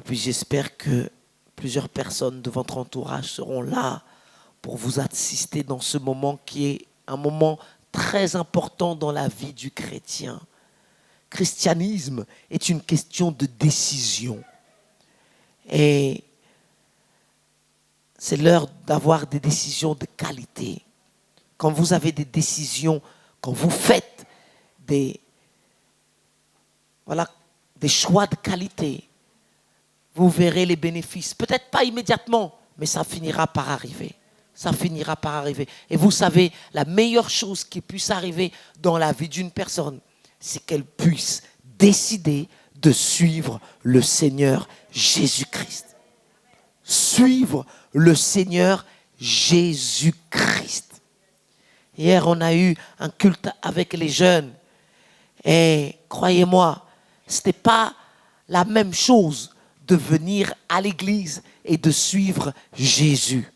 puis j'espère que plusieurs personnes de votre entourage seront là pour vous assister dans ce moment qui est un moment très important dans la vie du chrétien. Christianisme est une question de décision. Et c'est l'heure d'avoir des décisions de qualité. Quand vous avez des décisions, quand vous faites des choix de qualité, vous verrez les bénéfices. Peut-être pas immédiatement, mais ça finira par arriver. Ça finira par arriver. Et vous savez, la meilleure chose qui puisse arriver dans la vie d'une personne, c'est qu'elle puisse décider de suivre le Seigneur Jésus-Christ. Suivre le Seigneur Jésus-Christ. Hier, on a eu un culte avec les jeunes. Et croyez-moi, ce n'était pas la même chose de venir à l'église et de suivre Jésus.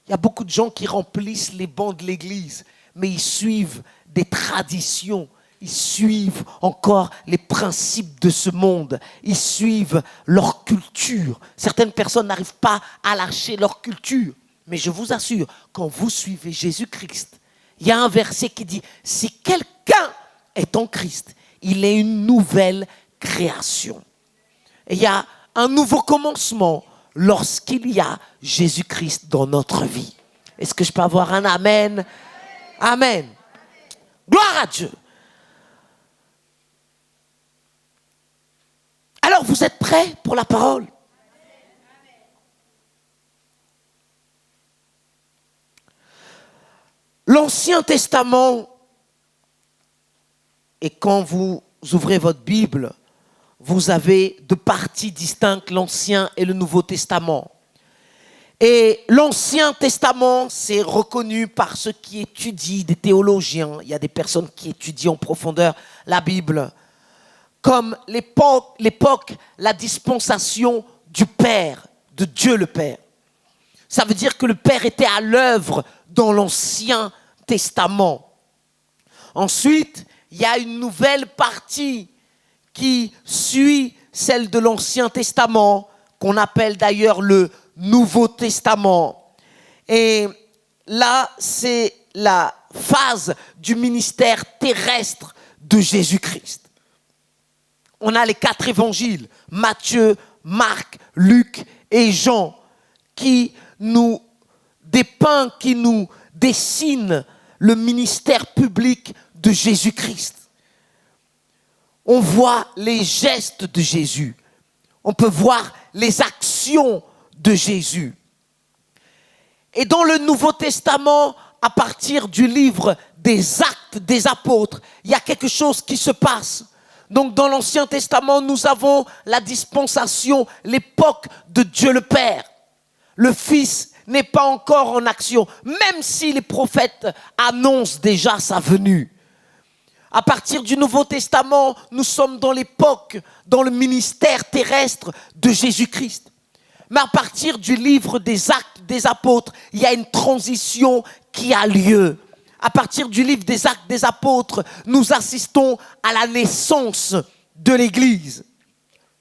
Il y a beaucoup de gens qui remplissent les bancs de l'église, mais ils suivent des traditions. Ils suivent encore les principes de ce monde. Ils suivent leur culture. Certaines personnes n'arrivent pas à lâcher leur culture. Mais je vous assure, quand vous suivez Jésus-Christ, il y a un verset qui dit « Si quelqu'un est en Christ, il est une nouvelle création. » Et il y a un nouveau commencement lorsqu'il y a Jésus-Christ dans notre vie. Est-ce que je peux avoir un amen? Amen. Gloire à Dieu. Alors, vous êtes prêts pour la parole? L'Ancien Testament, et quand vous ouvrez votre Bible, vous avez deux parties distinctes, l'Ancien et le Nouveau Testament. Et l'Ancien Testament, c'est reconnu par ceux qui étudient, des théologiens. Il y a des personnes qui étudient en profondeur la Bible. Comme l'époque, la dispensation du Père, de Dieu le Père. Ça veut dire que le Père était à l'œuvre dans l'Ancien Testament. Ensuite, il y a une nouvelle partie qui suit celle de l'Ancien Testament, qu'on appelle d'ailleurs le Nouveau Testament. Et là, c'est la phase du ministère terrestre de Jésus-Christ. On a les 4 évangiles, Matthieu, Marc, Luc et Jean, qui nous dépeignent, qui nous dessinent le ministère public de Jésus-Christ. On voit les gestes de Jésus. On peut voir les actions de Jésus. Et dans le Nouveau Testament, à partir du livre des Actes des Apôtres, il y a quelque chose qui se passe. Donc dans l'Ancien Testament, nous avons la dispensation, l'époque de Dieu le Père. Le Fils n'est pas encore en action, même si les prophètes annoncent déjà sa venue. À partir du Nouveau Testament, nous sommes dans l'époque, dans le ministère terrestre de Jésus-Christ. Mais à partir du livre des Actes des Apôtres, il y a une transition qui a lieu. À partir du livre des Actes des Apôtres, nous assistons à la naissance de l'Église.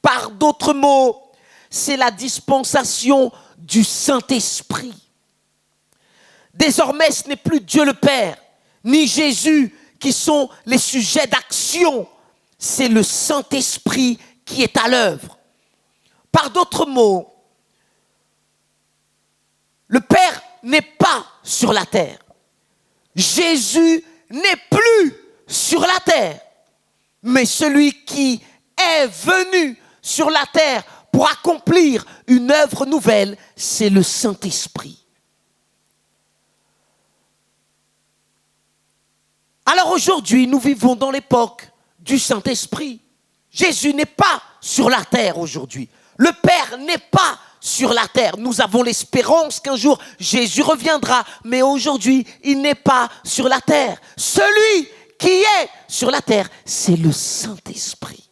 Par d'autres mots, c'est la dispensation du Saint-Esprit. Désormais, ce n'est plus Dieu le Père, ni Jésus qui sont les sujets d'action. C'est le Saint-Esprit qui est à l'œuvre. Par d'autres mots, le Père n'est pas sur la terre. Jésus n'est plus sur la terre. Mais celui qui est venu sur la terre pour accomplir une œuvre nouvelle, c'est le Saint-Esprit. Alors aujourd'hui, nous vivons dans l'époque du Saint-Esprit. Jésus n'est pas sur la terre aujourd'hui. Le Père n'est pas sur la terre. Nous avons l'espérance qu'un jour Jésus reviendra, mais aujourd'hui, il n'est pas sur la terre. Celui qui est sur la terre, c'est le Saint-Esprit.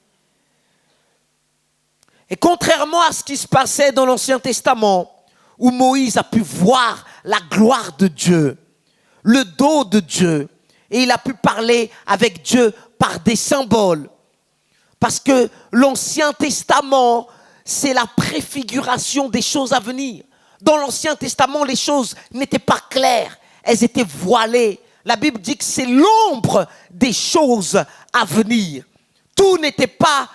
Et contrairement à ce qui se passait dans l'Ancien Testament, où Moïse a pu voir la gloire de Dieu, le dos de Dieu, et il a pu parler avec Dieu par des symboles. Parce que l'Ancien Testament c'est la préfiguration des choses à venir. Dans l'Ancien Testament, les choses n'étaient pas claires, elles étaient voilées. La Bible dit que c'est l'ombre des choses à venir. Tout n'était pas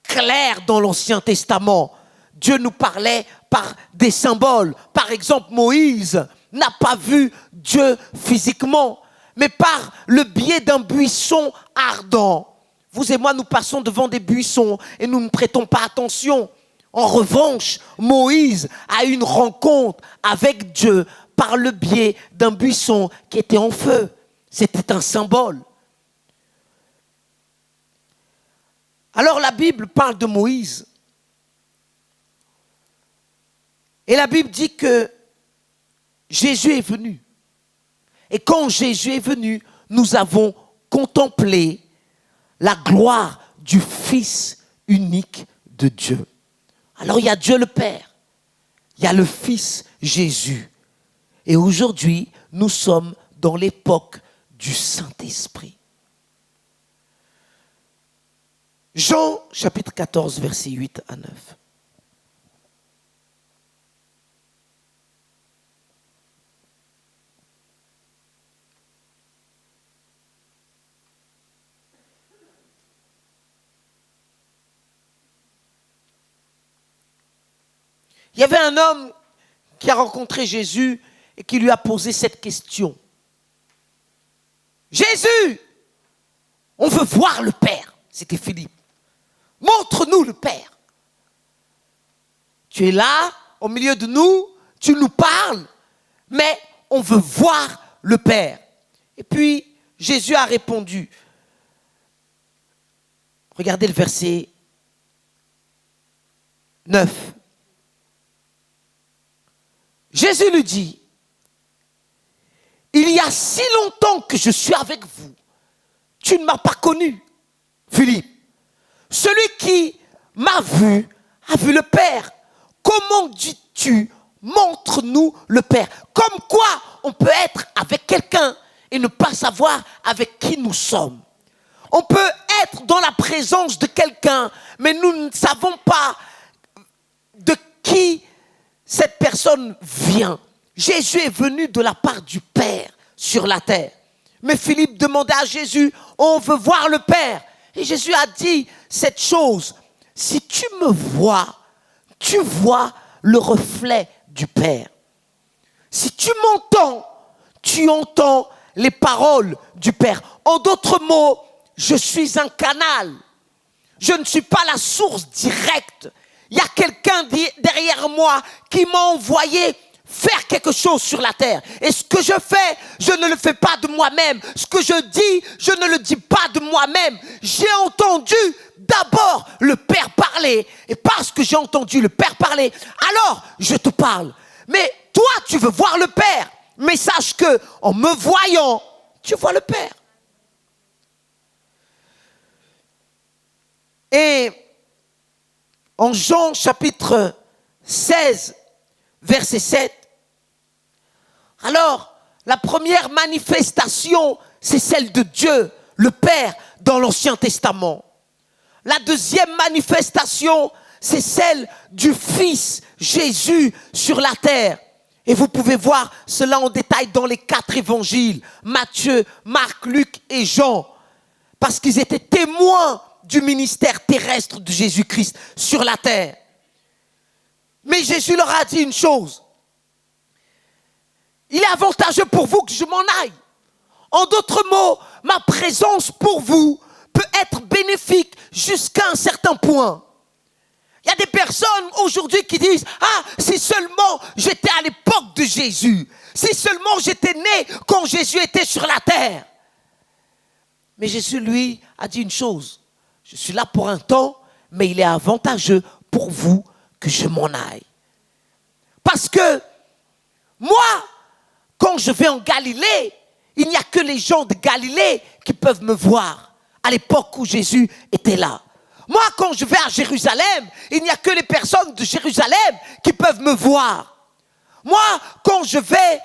clair dans l'Ancien Testament. Dieu nous parlait par des symboles. Par exemple, Moïse n'a pas vu Dieu physiquement, mais par le biais d'un buisson ardent. Vous et moi, nous passons devant des buissons et nous ne prêtons pas attention. En revanche, Moïse a eu une rencontre avec Dieu par le biais d'un buisson qui était en feu. C'était un symbole. Alors la Bible parle de Moïse. Et la Bible dit que Jésus est venu. Et quand Jésus est venu, nous avons contemplé la gloire du Fils unique de Dieu. Alors il y a Dieu le Père, il y a le Fils Jésus. Et aujourd'hui, nous sommes dans l'époque du Saint-Esprit. Jean chapitre 14, versets 8 à 9. Il y avait un homme qui a rencontré Jésus et qui lui a posé cette question. Jésus, on veut voir le Père. C'était Philippe. Montre-nous le Père. Tu es là, au milieu de nous, tu nous parles, mais on veut voir le Père. Et puis, Jésus a répondu. Regardez le verset 9. Jésus lui dit, il y a si longtemps que je suis avec vous, tu ne m'as pas connu, Philippe. Celui qui m'a vu a vu le Père. Comment dis-tu, montre-nous le Père? Comme quoi on peut être avec quelqu'un et ne pas savoir avec qui nous sommes. On peut être dans la présence de quelqu'un, mais nous ne savons pas de qui cette personne vient. Jésus est venu de la part du Père sur la terre. Mais Philippe demandait à Jésus, on veut voir le Père. Et Jésus a dit cette chose, si tu me vois, tu vois le reflet du Père. Si tu m'entends, tu entends les paroles du Père. En d'autres mots, je suis un canal. Je ne suis pas la source directe. Il y a quelqu'un derrière moi qui m'a envoyé faire quelque chose sur la terre. Et ce que je fais, je ne le fais pas de moi-même. Ce que je dis, je ne le dis pas de moi-même. J'ai entendu d'abord le Père parler. Et parce que j'ai entendu le Père parler, alors je te parle. Mais toi, tu veux voir le Père. Mais sache que en me voyant, tu vois le Père. Et en Jean chapitre 16, verset 7, alors la première manifestation, c'est celle de Dieu, le Père, dans l'Ancien Testament. La deuxième manifestation, c'est celle du Fils Jésus sur la terre. Et vous pouvez voir cela en détail dans les 4 évangiles, Matthieu, Marc, Luc et Jean, parce qu'ils étaient témoins du ministère terrestre de Jésus-Christ sur la terre. Mais Jésus leur a dit une chose. Il est avantageux pour vous que je m'en aille. En d'autres mots, ma présence pour vous peut être bénéfique jusqu'à un certain point. Il y a des personnes aujourd'hui qui disent « Ah, si seulement j'étais à l'époque de Jésus, si seulement j'étais né quand Jésus était sur la terre. » Mais Jésus, lui, a dit une chose. Je suis là pour un temps, mais il est avantageux pour vous que je m'en aille. Parce que moi, quand je vais en Galilée, il n'y a que les gens de Galilée qui peuvent me voir à l'époque où Jésus était là. Moi, quand je vais à Jérusalem, il n'y a que les personnes de Jérusalem qui peuvent me voir. Moi, quand je vais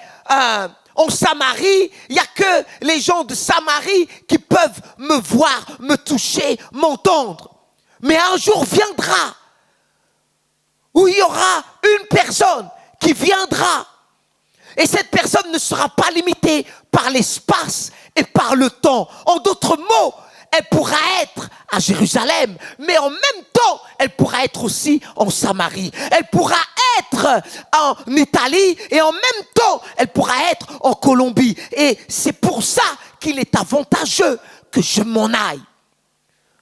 en Samarie, il n'y a que les gens de Samarie qui peuvent me voir, me toucher, m'entendre. Mais un jour viendra où il y aura une personne qui viendra. Et cette personne ne sera pas limitée par l'espace et par le temps. En d'autres mots, elle pourra être à Jérusalem, mais en même temps, elle pourra être aussi en Samarie. Elle pourra être en Italie et en même temps, elle pourra être en Colombie. Et c'est pour ça qu'il est avantageux que je m'en aille.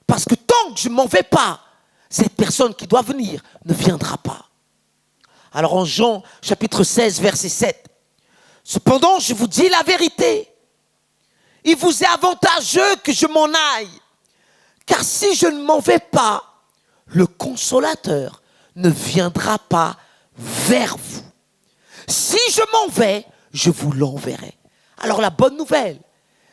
Parce que tant que je ne m'en vais pas, cette personne qui doit venir ne viendra pas. Alors en Jean chapitre 16, verset 7, « Cependant, je vous dis la vérité. Il vous est avantageux que je m'en aille. Car si je ne m'en vais pas, le Consolateur ne viendra pas vers vous. Si je m'en vais, je vous l'enverrai. » Alors la bonne nouvelle,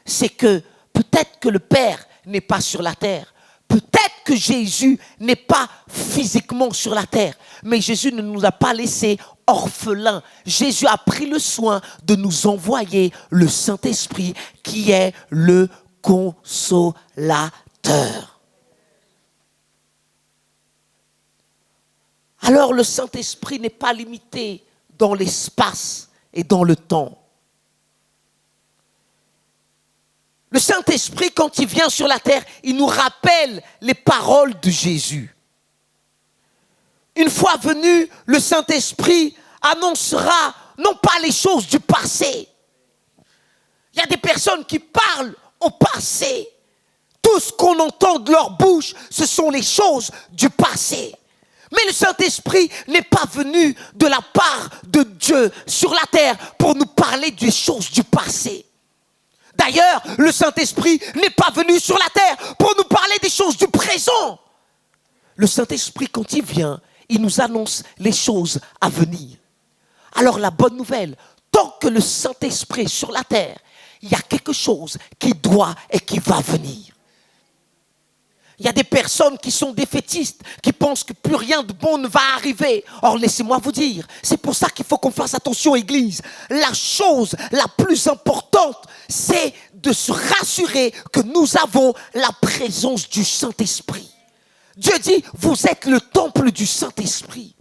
c'est que peut-être que le Père n'est pas sur la terre. Peut-être que Jésus n'est pas physiquement sur la terre. Mais Jésus ne nous a pas laissés orphelins. Jésus a pris le soin de nous envoyer le Saint-Esprit qui est le Consolateur. Alors le Saint-Esprit n'est pas limité dans l'espace et dans le temps. Le Saint-Esprit, quand il vient sur la terre, il nous rappelle les paroles de Jésus. Une fois venu, le Saint-Esprit annoncera non pas les choses du passé. Il y a des personnes qui parlent au passé. Tout ce qu'on entend de leur bouche, ce sont les choses du passé. Mais le Saint-Esprit n'est pas venu de la part de Dieu sur la terre pour nous parler des choses du passé. D'ailleurs, le Saint-Esprit n'est pas venu sur la terre pour nous parler des choses du présent. Le Saint-Esprit, quand il vient, il nous annonce les choses à venir. Alors la bonne nouvelle, tant que le Saint-Esprit est sur la terre, il y a quelque chose qui doit et qui va venir. Il y a des personnes qui sont défaitistes, qui pensent que plus rien de bon ne va arriver. Or, laissez-moi vous dire, c'est pour ça qu'il faut qu'on fasse attention, Église. La chose la plus importante, c'est de se rassurer que nous avons la présence du Saint-Esprit. Dieu dit, vous êtes le temple du Saint-Esprit.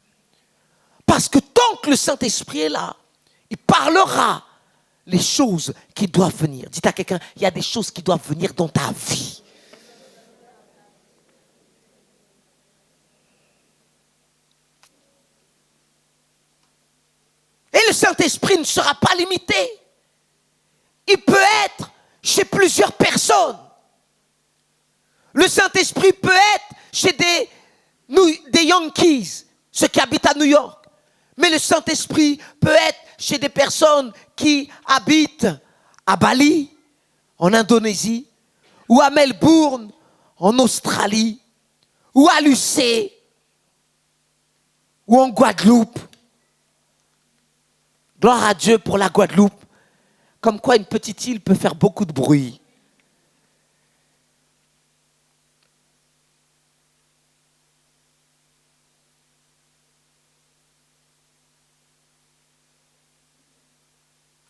Parce que tant que le Saint-Esprit est là, il parlera les choses qui doivent venir. Dites à quelqu'un, il y a des choses qui doivent venir dans ta vie. Et le Saint-Esprit ne sera pas limité. Il peut être chez plusieurs personnes. Le Saint-Esprit peut être chez des Yankees, ceux qui habitent à New York. Mais le Saint-Esprit peut être chez des personnes qui habitent à Bali, en Indonésie, ou à Melbourne, en Australie, ou à Lucé, ou en Guadeloupe. Gloire à Dieu pour la Guadeloupe. Comme quoi une petite île peut faire beaucoup de bruit.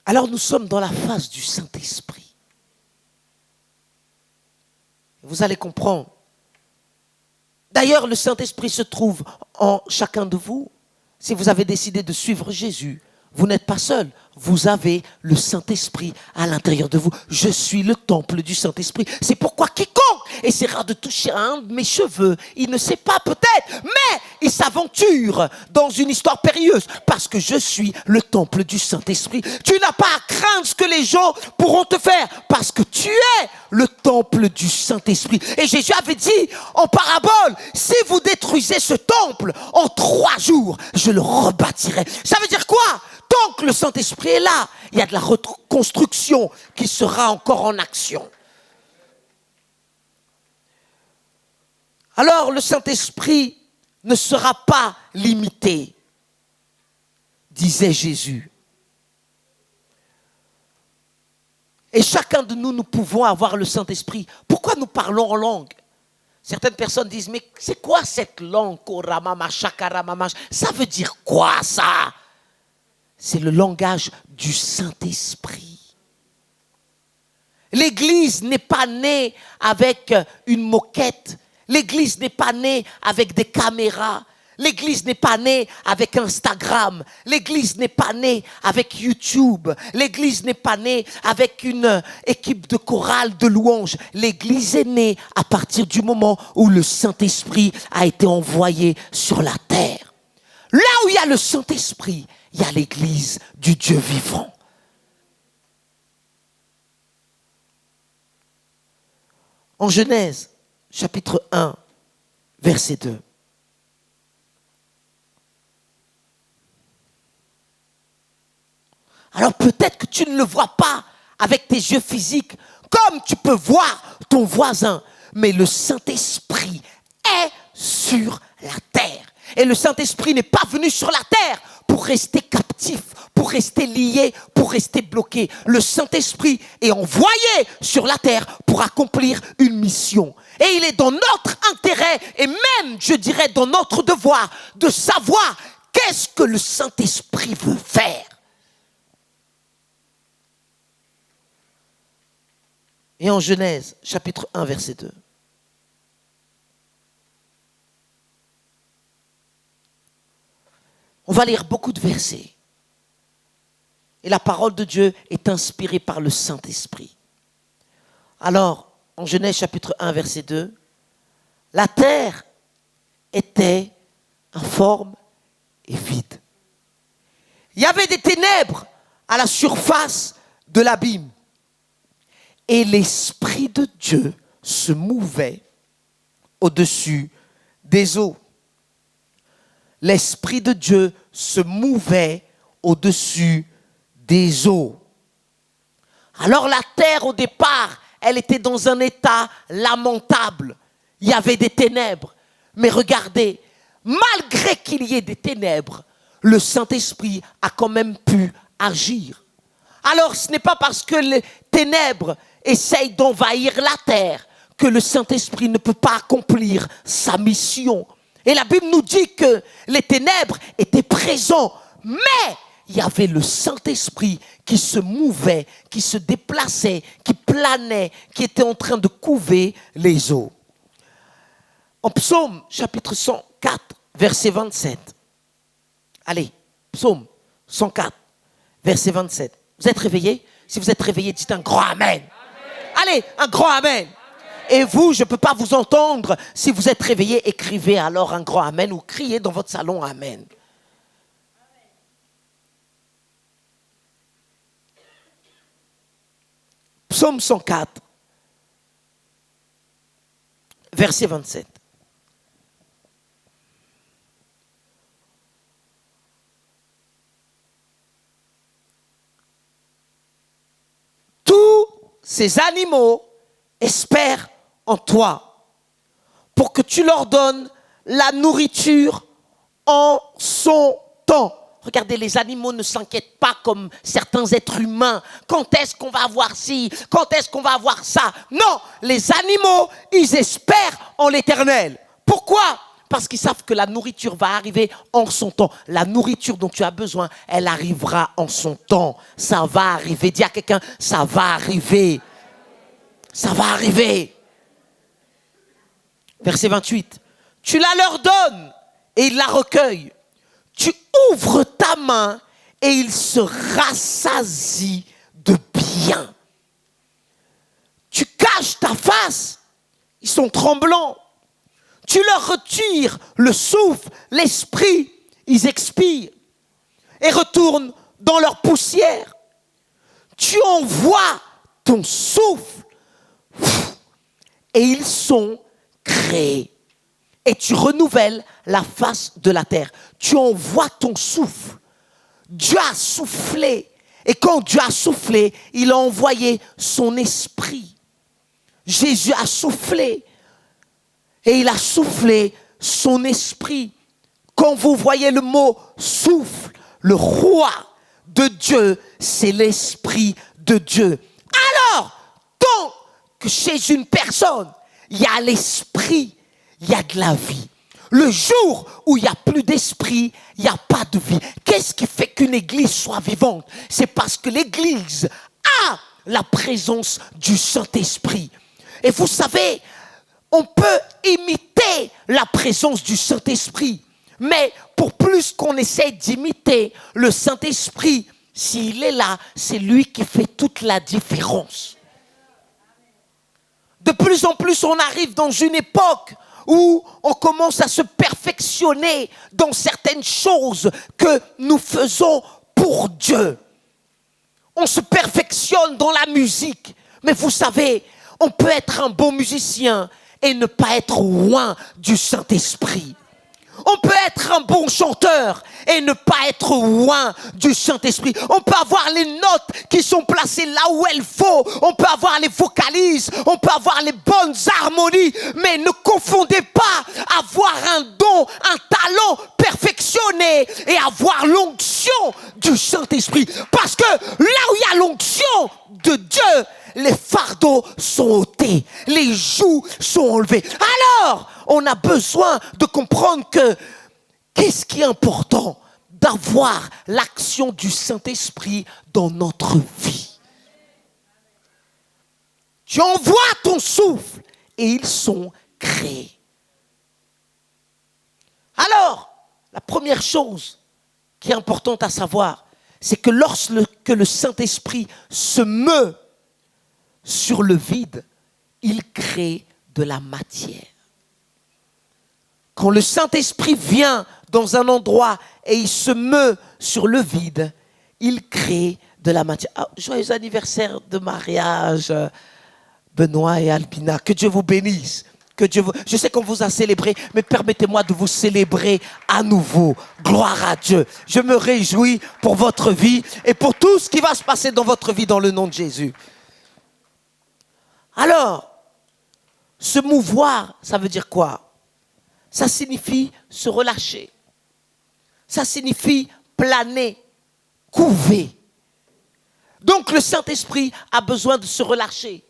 Alors nous sommes dans la phase du Saint-Esprit. Vous allez comprendre. D'ailleurs, le Saint-Esprit se trouve en chacun de vous. Si vous avez décidé de suivre Jésus, vous n'êtes pas seul. Vous avez le Saint-Esprit à l'intérieur de vous. Je suis le temple du Saint-Esprit. C'est pourquoi quiconque essaiera de toucher à un de mes cheveux, il ne sait pas peut-être, mais il s'aventure dans une histoire périlleuse parce que je suis le temple du Saint-Esprit. Tu n'as pas à craindre ce que les gens pourront te faire parce que tu es le temple du Saint-Esprit. Et Jésus avait dit en parabole, si vous détruisez ce temple, en 3 jours, je le rebâtirai. Ça veut dire quoi? Tant que le Saint-Esprit est là, il y a de la reconstruction qui sera encore en action. Alors le Saint-Esprit ne sera pas limité, disait Jésus. Et chacun de nous, nous pouvons avoir le Saint-Esprit. Pourquoi nous parlons en langue? Certaines personnes disent, mais c'est quoi cette langue? Ça veut dire quoi ça? C'est le langage du Saint-Esprit. L'Église n'est pas née avec une moquette. L'Église n'est pas née avec des caméras. L'église n'est pas née avec Instagram. L'église n'est pas née avec YouTube. L'église n'est pas née avec une équipe de chorale de louanges. L'église est née à partir du moment où le Saint-Esprit a été envoyé sur la terre. Là où il y a le Saint-Esprit, il y a l'église du Dieu vivant. En Genèse, chapitre 1, verset 2. Alors peut-être que tu ne le vois pas avec tes yeux physiques, comme tu peux voir ton voisin, mais le Saint-Esprit est sur la terre. Et le Saint-Esprit n'est pas venu sur la terre pour rester captif, pour rester lié, pour rester bloqué. Le Saint-Esprit est envoyé sur la terre pour accomplir une mission. Et il est dans notre intérêt et même, je dirais, dans notre devoir de savoir qu'est-ce que le Saint-Esprit veut faire. Et en Genèse, chapitre 1, verset 2. On va lire beaucoup de versets. Et la parole de Dieu est inspirée par le Saint-Esprit. Alors, en Genèse chapitre 1, verset 2, la terre était informe et vide. Il y avait des ténèbres à la surface de l'abîme. Et l'Esprit de Dieu se mouvait au-dessus des eaux. L'Esprit de Dieu se mouvait au-dessus des eaux. Alors la terre, au départ, elle était dans un état lamentable. Il y avait des ténèbres. Mais regardez, malgré qu'il y ait des ténèbres, le Saint-Esprit a quand même pu agir. Alors ce n'est pas parce que les ténèbres essayent d'envahir la terre que le Saint-Esprit ne peut pas accomplir sa mission. Et la Bible nous dit que les ténèbres étaient présents, mais il y avait le Saint-Esprit qui se mouvait, qui se déplaçait, qui planait, qui était en train de couver les eaux. En Psaume, chapitre 104, verset 27. Allez, Psaume 104, verset 27. Vous êtes réveillés? Si vous êtes réveillés, dites un grand Amen. Allez, un grand Amen. Et vous, je ne peux pas vous entendre. Si vous êtes réveillés, écrivez alors un grand Amen ou criez dans votre salon Amen. Psaume 104, verset 27. Tous ces animaux espèrent en toi pour que tu leur donnes la nourriture en son temps. Regardez, les animaux ne s'inquiètent pas comme certains êtres humains. Quand est-ce qu'on va avoir ci? Quand est-ce qu'on va avoir ça? Non, les animaux, ils espèrent en l'Éternel. Pourquoi? Parce qu'ils savent que la nourriture va arriver en son temps. La nourriture dont tu as besoin, elle arrivera en son temps. Ça va arriver. Dis à quelqu'un, ça va arriver. Ça va arriver. Verset 28. Tu la leur donnes et ils la recueillent. Tu ouvres ta main et ils se rassasient de bien. Tu caches ta face, ils sont tremblants. Tu leur retires le souffle, l'esprit, ils expirent et retournent dans leur poussière. Tu envoies ton souffle et ils sont créés. Et tu renouvelles la face de la terre. Tu envoies ton souffle. Dieu a soufflé. Et quand Dieu a soufflé, il a envoyé son esprit. Jésus a soufflé. Et il a soufflé son esprit. Quand vous voyez le mot souffle, le roi de Dieu, c'est l'esprit de Dieu. Alors, tant que chez une personne, il y a l'esprit, il y a de la vie. Le jour où il n'y a plus d'esprit, il n'y a pas de vie. Qu'est-ce qui fait qu'une église soit vivante? C'est parce que l'église a la présence du Saint-Esprit. Et vous savez, on peut imiter la présence du Saint-Esprit. Mais pour plus qu'on essaie d'imiter le Saint-Esprit, s'il est là, c'est lui qui fait toute la différence. De plus en plus, on arrive dans une époque où on commence à se perfectionner dans certaines choses que nous faisons pour Dieu. On se perfectionne dans la musique. Mais vous savez, on peut être un bon musicien et ne pas être loin du Saint-Esprit. On peut être un bon chanteur et ne pas être loin du Saint-Esprit. On peut avoir les notes qui sont placées là où il faut. On peut avoir les vocalises. On peut avoir les bonnes harmonies. Mais ne confondez pas avoir un don, un talent perfectionné et avoir l'onction du Saint-Esprit. Parce que là où il y a l'onction de Dieu, les fardeaux sont ôtés, les jougs sont enlevés. Alors, on a besoin de comprendre que qu'est-ce qui est important? D'avoir l'action du Saint-Esprit dans notre vie. Tu envoies ton souffle et ils sont créés. Alors, la première chose qui est importante à savoir, c'est que lorsque le Saint-Esprit se meut sur le vide, il crée de la matière. Quand le Saint-Esprit vient dans un endroit et il se meut sur le vide, il crée de la matière. Oh, joyeux anniversaire de mariage, Benoît et Alpina. Que Dieu vous bénisse. Je sais qu'on vous a célébré, mais permettez-moi de vous célébrer à nouveau. Gloire à Dieu. Je me réjouis pour votre vie et pour tout ce qui va se passer dans votre vie dans le nom de Jésus. Alors, se mouvoir, ça veut dire quoi? Ça signifie se relâcher. Ça signifie planer, couver. Donc le Saint-Esprit a besoin de se relâcher.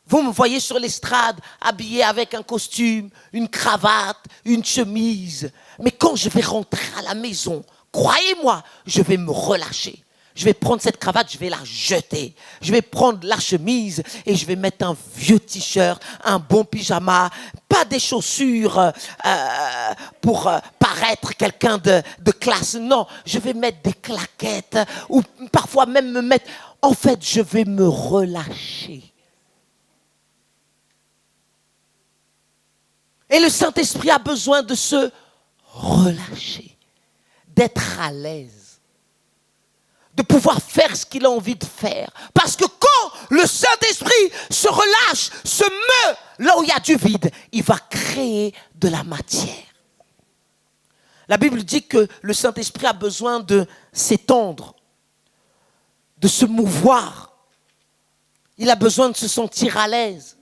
Vous me voyez sur l'estrade, habillé avec un costume, une cravate, une chemise. Mais quand je vais rentrer à la maison, croyez-moi, je vais me relâcher. Je vais prendre cette cravate, je vais la jeter. Je vais prendre la chemise et je vais mettre un vieux t-shirt, un bon pyjama, pas des chaussures pour paraître quelqu'un de classe. Non, je vais mettre des claquettes ou parfois même me mettre... En fait, je vais me relâcher. Et le Saint-Esprit a besoin de se relâcher, d'être à l'aise, de pouvoir faire ce qu'il a envie de faire. Parce que quand le Saint-Esprit se relâche, se meut là où il y a du vide, il va créer de la matière. La Bible dit que le Saint-Esprit a besoin de s'étendre, de se mouvoir. Il a besoin de se sentir à l'aise.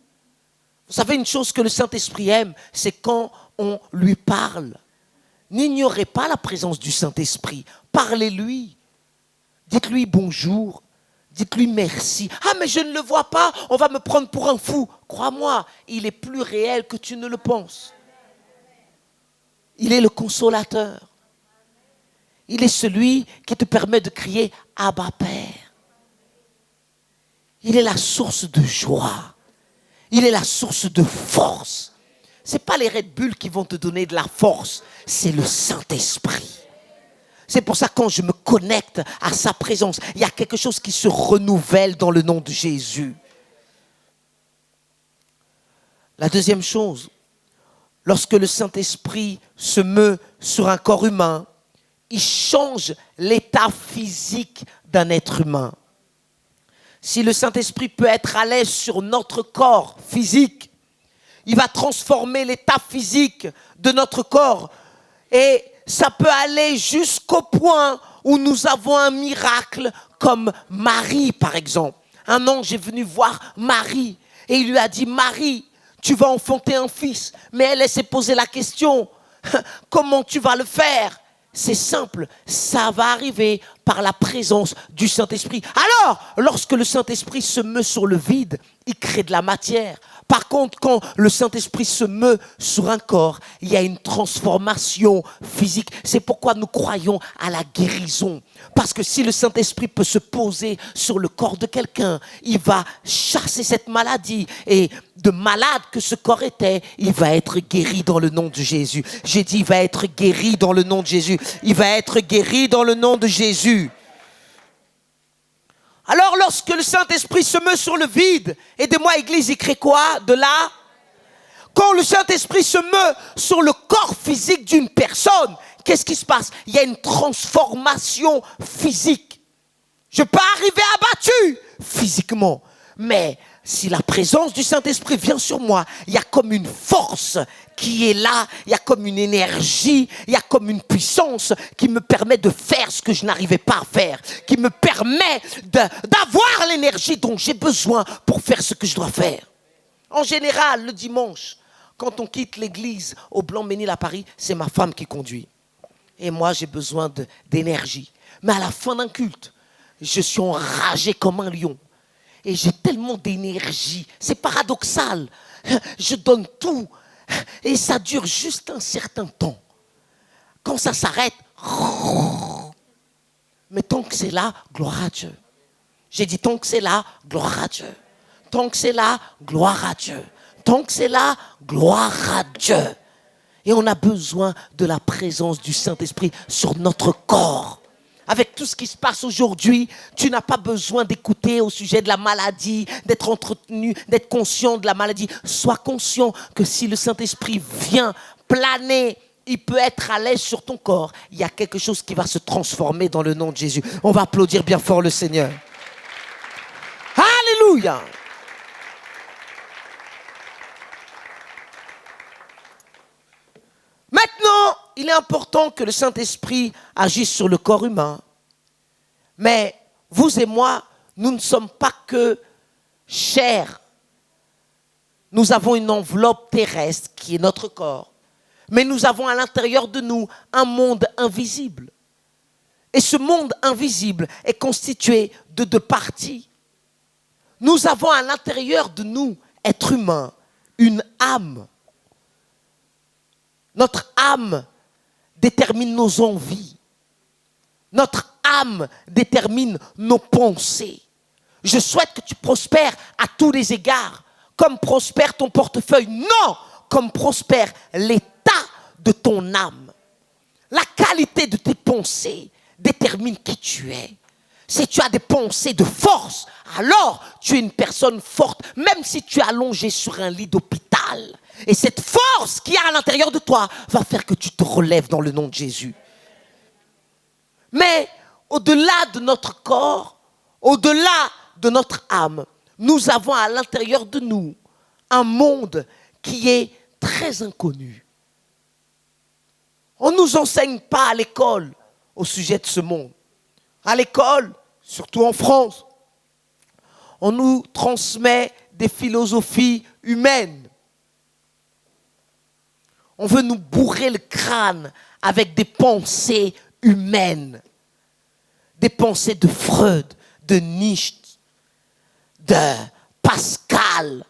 Vous savez, une chose que le Saint-Esprit aime, c'est quand on lui parle. N'ignorez pas la présence du Saint-Esprit. Parlez-lui. Dites-lui bonjour. Dites-lui merci. Ah, mais je ne le vois pas, on va me prendre pour un fou. Crois-moi, il est plus réel que tu ne le penses. Il est le consolateur. Il est celui qui te permet de crier « Abba Père ». Il est la source de joie. Il est la source de force. Ce n'est pas les Red Bull qui vont te donner de la force, c'est le Saint-Esprit. C'est pour ça que quand je me connecte à sa présence, il y a quelque chose qui se renouvelle dans le nom de Jésus. La deuxième chose, lorsque le Saint-Esprit se meut sur un corps humain, il change l'état physique d'un être humain. Si le Saint-Esprit peut être à l'aise sur notre corps physique, il va transformer l'état physique de notre corps. Et ça peut aller jusqu'au point où nous avons un miracle comme Marie, par exemple. Un ange est venu voir Marie et il lui a dit « Marie, tu vas enfanter un fils. » Mais elle s'est posé la question « Comment tu vas le faire ?» C'est simple, ça va arriver par la présence du Saint-Esprit. Alors, lorsque le Saint-Esprit se meut sur le vide, il crée de la matière. Par contre, quand le Saint-Esprit se meut sur un corps, il y a une transformation physique. C'est pourquoi nous croyons à la guérison. Parce que si le Saint-Esprit peut se poser sur le corps de quelqu'un, il va chasser cette maladie. Et de malade que ce corps était, il va être guéri dans le nom de Jésus. J'ai dit, il va être guéri dans le nom de Jésus. Il va être guéri dans le nom de Jésus. Alors, lorsque le Saint-Esprit se meut sur le vide, aidez-moi, Église, il crée quoi? De là? Quand le Saint-Esprit se meut sur le corps physique d'une personne, qu'est-ce qui se passe? Il y a une transformation physique. Je peux arriver abattu physiquement, mais si la présence du Saint-Esprit vient sur moi, il y a comme une force qui est là, il y a comme une énergie, il y a comme une puissance qui me permet de faire ce que je n'arrivais pas à faire, qui me permet d'avoir l'énergie dont j'ai besoin pour faire ce que je dois faire. En général, le dimanche, quand on quitte l'église au Blanc-Ménil à Paris, c'est ma femme qui conduit. Et moi, j'ai besoin d'énergie. Mais à la fin d'un culte, je suis enragé comme un lion. Et j'ai tellement d'énergie. C'est paradoxal. Je donne tout. Et ça dure juste un certain temps. Quand ça s'arrête, mais tant que c'est là, gloire à Dieu. J'ai dit tant que c'est là, gloire à Dieu. Tant que c'est là, gloire à Dieu. Tant que c'est là, gloire à Dieu. Et on a besoin de la présence du Saint-Esprit sur notre corps. Avec tout ce qui se passe aujourd'hui, tu n'as pas besoin d'écouter au sujet de la maladie, d'être entretenu, d'être conscient de la maladie. Sois conscient que si le Saint-Esprit vient planer, il peut être à l'aise sur ton corps. Il y a quelque chose qui va se transformer dans le nom de Jésus. On va applaudir bien fort le Seigneur. Alléluia! Maintenant, il est important que le Saint-Esprit agisse sur le corps humain. Mais vous et moi, nous ne sommes pas que chair. Nous avons une enveloppe terrestre qui est notre corps. Mais nous avons à l'intérieur de nous un monde invisible. Et ce monde invisible est constitué de deux parties. Nous avons à l'intérieur de nous, êtres humains, une âme. Notre âme détermine nos envies. Notre âme détermine nos pensées. Je souhaite que tu prospères à tous les égards. Comme prospère ton portefeuille. Non, comme prospère l'état de ton âme. La qualité de tes pensées détermine qui tu es. Si tu as des pensées de force, alors tu es une personne forte, même si tu es allongé sur un lit d'hôpital. Et cette force qui est à l'intérieur de toi va faire que tu te relèves dans le nom de Jésus. Mais au-delà de notre corps, au-delà de notre âme, nous avons à l'intérieur de nous un monde qui est très inconnu. On ne nous enseigne pas à l'école au sujet de ce monde. À l'école, surtout en France, on nous transmet des philosophies humaines. On veut nous bourrer le crâne avec des pensées humaines. Des pensées de Freud, de Nietzsche, de Pascal,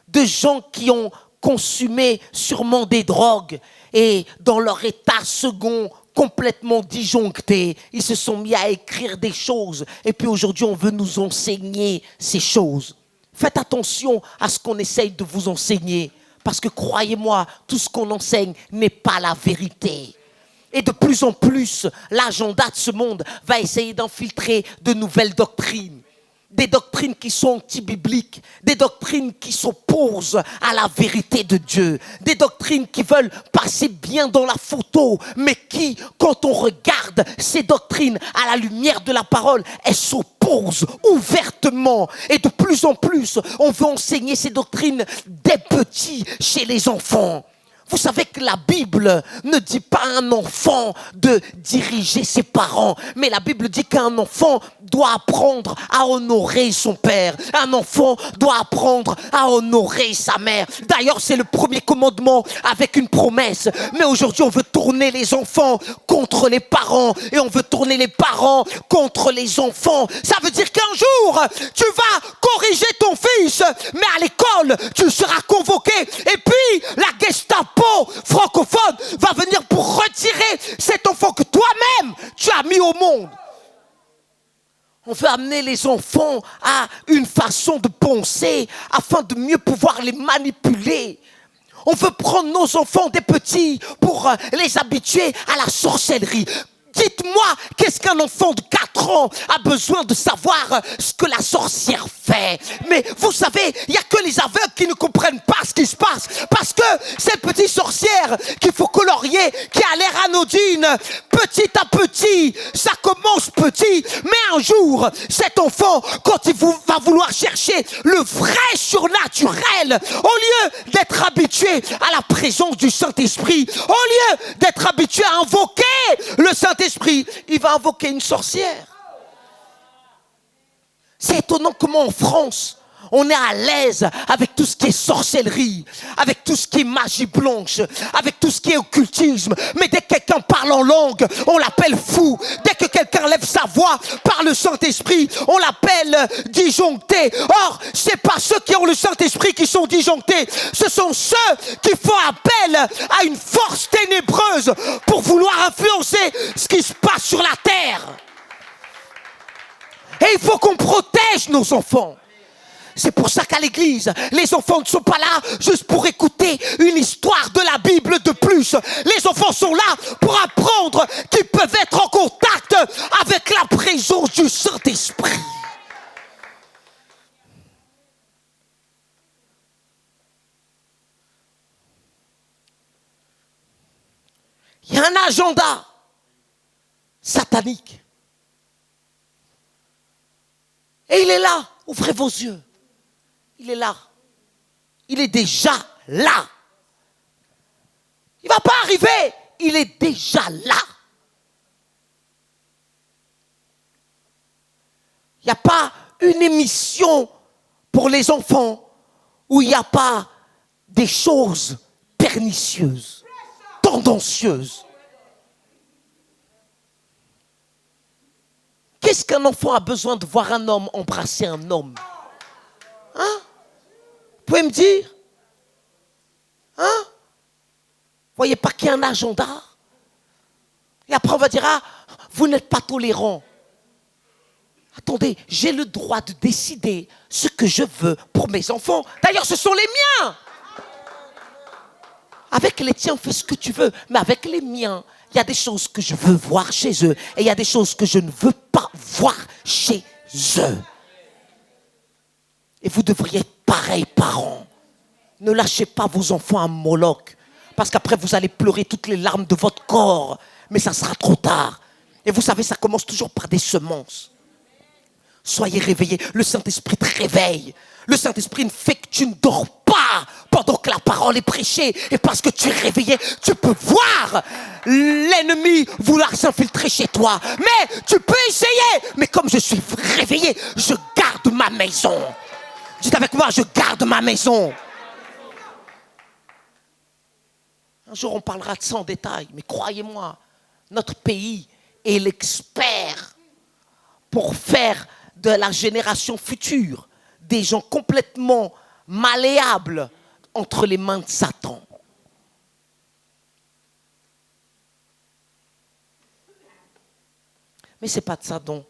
de gens qui ont consumé sûrement des drogues et dans leur état second, complètement disjoncté, ils se sont mis à écrire des choses et puis aujourd'hui on veut nous enseigner ces choses. Faites attention à ce qu'on essaye de vous enseigner parce que croyez-moi, tout ce qu'on enseigne n'est pas la vérité. Et de plus en plus, l'agenda de ce monde va essayer d'infiltrer de nouvelles doctrines. Des doctrines qui sont anti-bibliques, des doctrines qui s'opposent à la vérité de Dieu, des doctrines qui veulent passer bien dans la photo, mais qui, quand on regarde ces doctrines à la lumière de la parole, elles s'opposent ouvertement. Et de plus en plus, on veut enseigner ces doctrines dès petits chez les enfants. Vous savez que la Bible ne dit pas à un enfant de diriger ses parents, mais la Bible dit qu'un enfant doit apprendre à honorer son père. Un enfant doit apprendre à honorer sa mère. D'ailleurs, c'est le premier commandement avec une promesse. Mais aujourd'hui, on veut tourner les enfants contre les parents et on veut tourner les parents contre les enfants. Ça veut dire qu'un jour, tu vas corriger ton fils, mais à l'école, tu seras convoqué. Et puis, la Gestapo francophone va venir pour retirer cet enfant que toi-même, tu as mis au monde. On veut amener les enfants à une façon de penser afin de mieux pouvoir les manipuler. On veut prendre nos enfants des petits pour les habituer à la sorcellerie. Dites-moi, qu'est-ce qu'un enfant de 4 ans a besoin de savoir ce que la sorcière fait? Mais vous savez, il n'y a que les aveugles qui ne comprennent pas ce qui se passe. Parce que cette petite sorcière qu'il faut colorier, qui a l'air anodine, petit à petit, ça commence petit. Mais un jour, cet enfant, quand il va vouloir chercher le vrai surnaturel, au lieu d'être habitué à la présence du Saint-Esprit, au lieu d'être habitué à invoquer le Saint-Esprit, il va invoquer une sorcière. C'est étonnant comment en France, on est à l'aise avec tout ce qui est sorcellerie, avec tout ce qui est magie blanche, avec tout ce qui est occultisme. Mais dès que quelqu'un parle en langue, on l'appelle fou. Dès que quelqu'un lève sa voix par le Saint-Esprit, on l'appelle disjoncté. Or, ce n'est pas ceux qui ont le Saint-Esprit qui sont disjonctés. Ce sont ceux qui font appel à une force ténébreuse pour vouloir influencer ce qui se passe sur la terre. Et il faut qu'on protège nos enfants. C'est pour ça qu'à l'église, les enfants ne sont pas là juste pour écouter une histoire de la Bible de plus. Les enfants sont là pour apprendre qu'ils peuvent être en contact avec la présence du Saint-Esprit. Il y a un agenda satanique. Et il est là. Ouvrez vos yeux. Il est là. Il est déjà là. Il ne va pas arriver. Il est déjà là. Il n'y a pas une émission pour les enfants où il n'y a pas des choses pernicieuses, tendancieuses. Qu'est-ce qu'un enfant a besoin de voir un homme embrasser un homme? Hein? Vous pouvez me dire? Hein? Vous voyez pas qu'il y a un agenda? Et après on va dire, ah, vous n'êtes pas tolérant. Attendez, j'ai le droit de décider ce que je veux pour mes enfants. D'ailleurs, ce sont les miens. Avec les tiens, fais ce que tu veux. Mais avec les miens, il y a des choses que je veux voir chez eux. Et il y a des choses que je ne veux pas voir chez eux. Et vous devriez être pareil, parents. Ne lâchez pas vos enfants à Moloch. Parce qu'après, vous allez pleurer toutes les larmes de votre corps. Mais ça sera trop tard. Et vous savez, ça commence toujours par des semences. Soyez réveillés. Le Saint-Esprit te réveille. Le Saint-Esprit ne fait que tu ne dors pas pendant que la parole est prêchée. Et parce que tu es réveillé, tu peux voir l'ennemi vouloir s'infiltrer chez toi. Mais tu peux essayer. Mais comme je suis réveillé, je garde ma maison. Dites avec moi, je garde ma maison. Un jour, on parlera de ça en détail. Mais croyez-moi, notre pays est l'expert pour faire de la génération future des gens complètement malléables entre les mains de Satan. Mais ce n'est pas de ça dont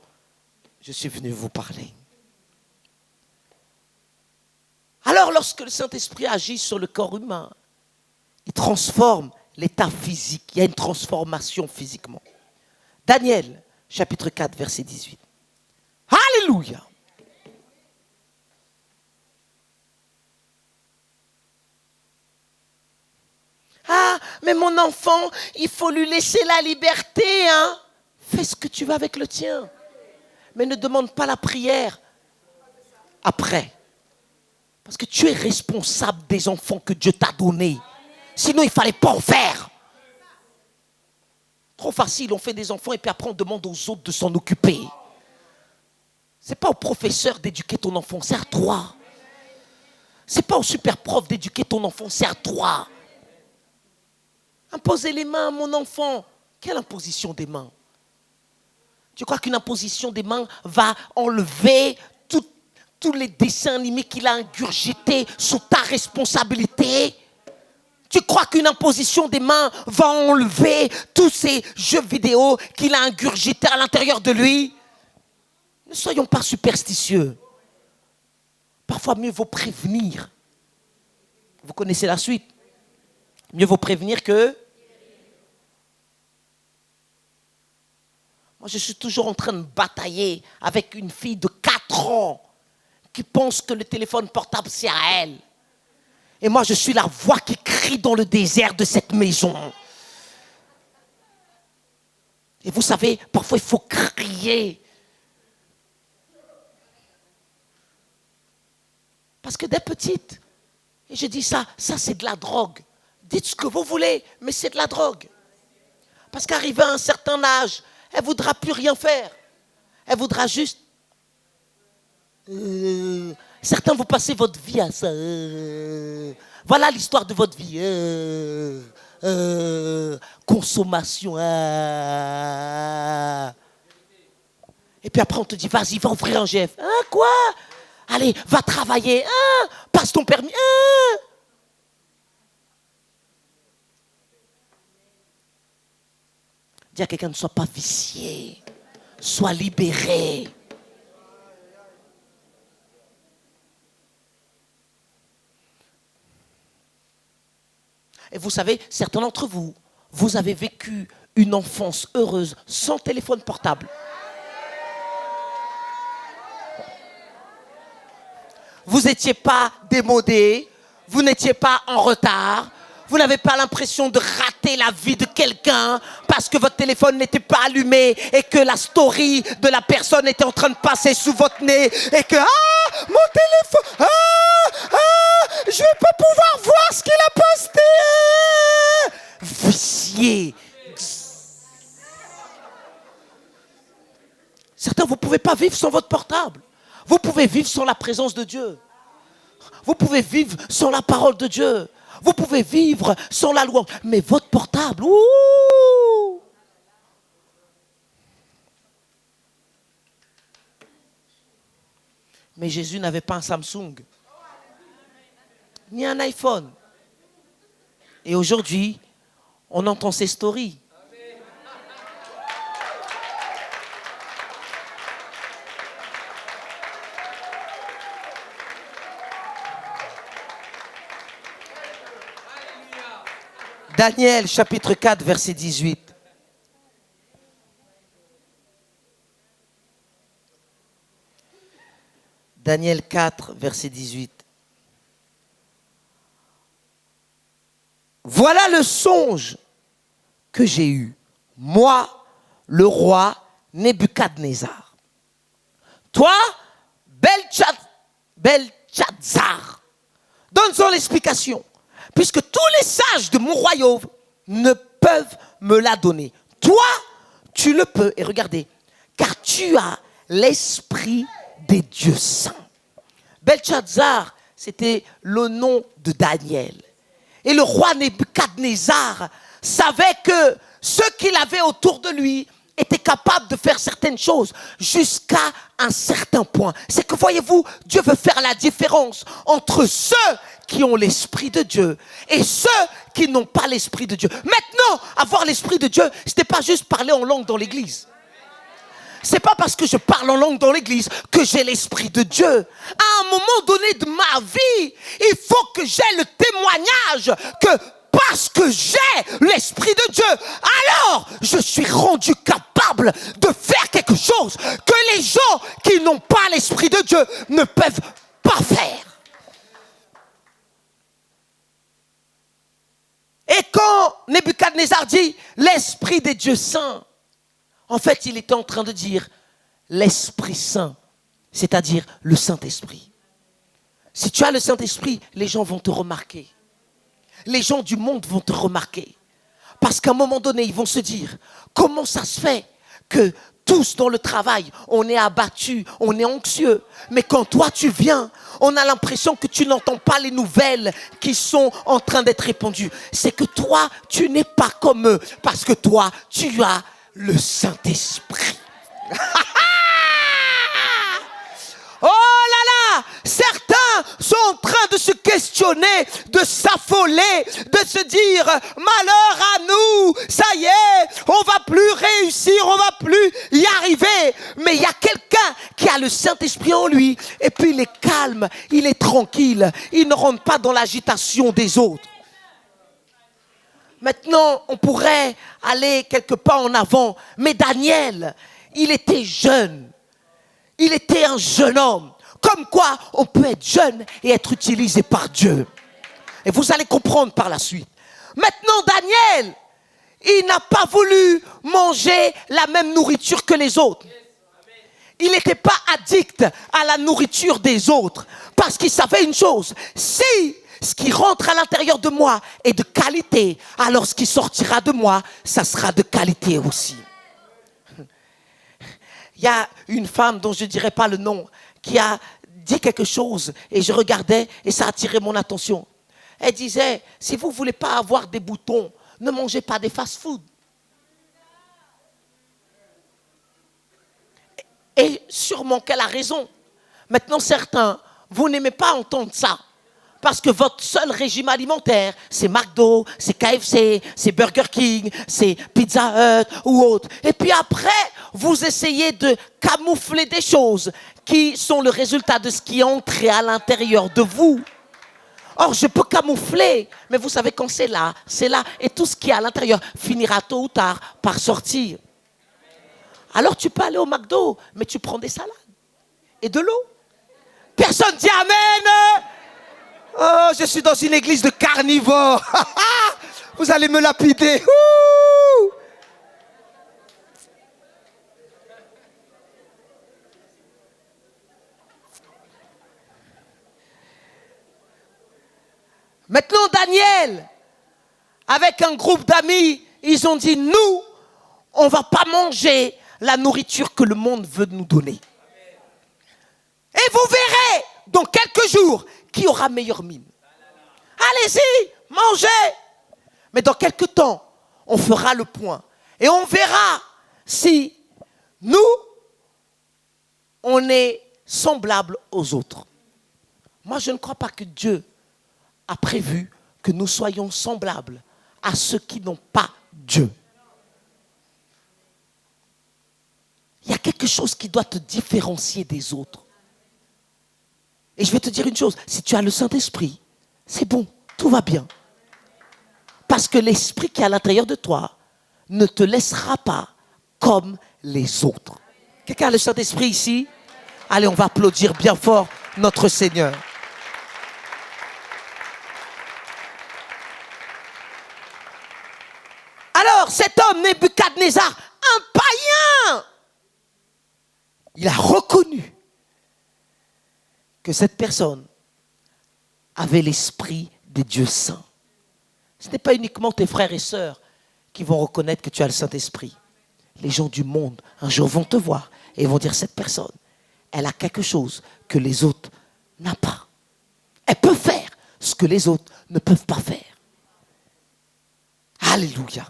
je suis venu vous parler. Alors, lorsque le Saint-Esprit agit sur le corps humain, il transforme l'état physique. Il y a une transformation physiquement. Daniel, chapitre 4, verset 18. Alléluia! Ah, mais mon enfant, il faut lui laisser la liberté, hein? Fais ce que tu veux avec le tien. Mais ne demande pas la prière après. Parce que tu es responsable des enfants que Dieu t'a donnés. Sinon, il ne fallait pas en faire. Trop facile, on fait des enfants et puis après on demande aux autres de s'en occuper. Ce n'est pas au professeur d'éduquer ton enfant, c'est à toi. Ce n'est pas au super prof d'éduquer ton enfant, c'est à toi. Imposer les mains à mon enfant. Quelle imposition des mains? Tu crois qu'une imposition des mains va enlever tous les dessins animés qu'il a ingurgités sous ta responsabilité? Tu crois qu'une imposition des mains va enlever tous ces jeux vidéo qu'il a ingurgités à l'intérieur de lui? Ne soyons pas superstitieux. Parfois, mieux vaut prévenir. Vous connaissez la suite. Mieux vaut prévenir que... Moi, je suis toujours en train de batailler avec une fille de 4 ans qui pense que le téléphone portable, c'est à elle. Et moi, je suis la voix qui crie dans le désert de cette maison. Et vous savez, parfois, il faut crier. Parce que dès petite, et je dis ça c'est de la drogue. Dites ce que vous voulez, mais c'est de la drogue. Parce qu'arrivé à un certain âge, elle ne voudra plus rien faire. Elle voudra juste... Certains, vous passez votre vie à ça. Voilà l'histoire de votre vie. Consommation. Et puis après, on te dit, vas-y, va ouvrir un GF. Quoi? Allez, va travailler. Passe ton permis. Dis à quelqu'un, ne sois pas vicié. Sois libéré. Et vous savez, certains d'entre vous, vous avez vécu une enfance heureuse sans téléphone portable. Vous n'étiez pas démodé, vous n'étiez pas en retard, vous n'avez pas l'impression de rater la vie de quelqu'un parce que votre téléphone n'était pas allumé et que la story de la personne était en train de passer sous votre nez et que mon téléphone, je vais pas pouvoir voir ce qu'il a posté. Vicié. Certains, vous ne pouvez pas vivre sans votre portable. Vous pouvez vivre sans la présence de Dieu. Vous pouvez vivre sans la parole de Dieu. Vous pouvez vivre sans la louange. Mais votre portable, Mais Jésus n'avait pas un Samsung, ni un iPhone. Et aujourd'hui, on entend ces stories. Daniel, chapitre 4, verset 18. Daniel 4, verset 18. Voilà le songe que j'ai eu, moi, le roi Nebuchadnezzar. Toi, Belchazzar, donne-en l'explication, puisque tous les sages de mon royaume ne peuvent me la donner. Toi, tu le peux, et regardez, car tu as l'esprit des dieux saints. Belchazzar, c'était le nom de Daniel. Et le roi Nebuchadnezzar savait que ceux qu'il avait autour de lui étaient capables de faire certaines choses jusqu'à un certain point. C'est que, voyez-vous, Dieu veut faire la différence entre ceux qui ont l'esprit de Dieu et ceux qui n'ont pas l'esprit de Dieu. Maintenant, avoir l'esprit de Dieu, ce n'est pas juste parler en langue dans l'église. C'est pas parce que je parle en langue dans l'église que j'ai l'esprit de Dieu. À un moment donné de ma vie, il faut que j'ai le témoignage que parce que j'ai l'esprit de Dieu, alors je suis rendu capable de faire quelque chose que les gens qui n'ont pas l'esprit de Dieu ne peuvent pas faire. Et quand Nebuchadnezzar dit l'esprit des dieux saints, en fait, il était en train de dire l'Esprit Saint, c'est-à-dire le Saint-Esprit. Si tu as le Saint-Esprit, les gens vont te remarquer. Les gens du monde vont te remarquer. Parce qu'à un moment donné, ils vont se dire, comment ça se fait que tous dans le travail, on est abattus, on est anxieux. Mais quand toi tu viens, on a l'impression que tu n'entends pas les nouvelles qui sont en train d'être répandues. C'est que toi, tu n'es pas comme eux. Parce que toi, tu as le Saint-Esprit. Oh là là! certains sont en train de se questionner, de s'affoler, de se dire malheur à nous, ça y est, on va plus réussir, on va plus y arriver. Mais il y a quelqu'un qui a le Saint-Esprit en lui et puis il est calme, il est tranquille, il ne rentre pas dans l'agitation des autres. Maintenant, on pourrait aller quelque part en avant, mais Daniel, il était jeune, il était un jeune homme. Comme quoi, on peut être jeune et être utilisé par Dieu. Et vous allez comprendre par la suite. Maintenant, Daniel, il n'a pas voulu manger la même nourriture que les autres. Il n'était pas addict à la nourriture des autres. Parce qu'il savait une chose. Si ce qui rentre à l'intérieur de moi est de qualité, alors ce qui sortira de moi, ça sera de qualité aussi. Il y a une femme dont je ne dirai pas le nom, qui a dit quelque chose et je regardais et ça a attiré mon attention. Elle disait, si vous ne voulez pas avoir des boutons, ne mangez pas des fast-food. Et sûrement qu'elle a raison. Maintenant, certains, vous n'aimez pas entendre ça. Parce que votre seul régime alimentaire, c'est McDo, c'est KFC, c'est Burger King, c'est Pizza Hut ou autre. Et puis après, vous essayez de camoufler des choses qui sont le résultat de ce qui est entré à l'intérieur de vous. Or, je peux camoufler, mais vous savez quand c'est là. Et tout ce qui est à l'intérieur finira tôt ou tard par sortir. Alors tu peux aller au McDo, mais tu prends des salades et de l'eau. Personne dit Amen. Oh, je suis dans une église de carnivores. Vous allez me lapider. Ouh. Maintenant, Daniel, avec un groupe d'amis, ils ont dit, nous, on ne va pas manger la nourriture que le monde veut nous donner. Et vous verrez, dans quelques jours, qui aura meilleure mine. Allez-y, mangez. Mais dans quelques temps, on fera le point. Et on verra si nous, on est semblables aux autres. Moi, je ne crois pas que Dieu a prévu que nous soyons semblables à ceux qui n'ont pas Dieu. Il y a quelque chose qui doit te différencier des autres. Et je vais te dire une chose, si tu as le Saint-Esprit, c'est bon, tout va bien. Parce que l'Esprit qui est à l'intérieur de toi ne te laissera pas comme les autres. Quelqu'un a le Saint-Esprit ici? Allez, on va applaudir bien fort notre Seigneur. Alors, cet homme, Nebuchadnezzar, un païen, il a reconnu que cette personne avait l'esprit des dieux saints. Ce n'est pas uniquement tes frères et sœurs qui vont reconnaître que tu as le Saint-Esprit. Les gens du monde, un jour, vont te voir et vont dire, cette personne, elle a quelque chose que les autres n'ont pas. Elle peut faire ce que les autres ne peuvent pas faire. Alléluia.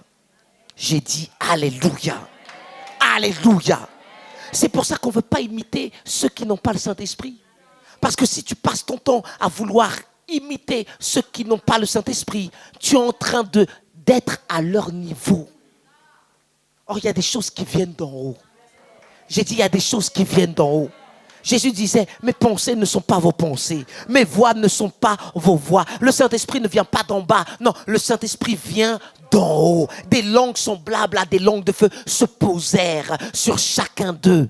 J'ai dit Alléluia. Alléluia. C'est pour ça qu'on ne veut pas imiter ceux qui n'ont pas le Saint-Esprit. Parce que si tu passes ton temps à vouloir imiter ceux qui n'ont pas le Saint-Esprit, tu es en train d'être à leur niveau. Or, il y a des choses qui viennent d'en haut. J'ai dit, il y a des choses qui viennent d'en haut. Jésus disait, mes pensées ne sont pas vos pensées. Mes voix ne sont pas vos voix. Le Saint-Esprit ne vient pas d'en bas. Non, le Saint-Esprit vient d'en haut. Des langues semblables à des langues de feu se posèrent sur chacun d'eux.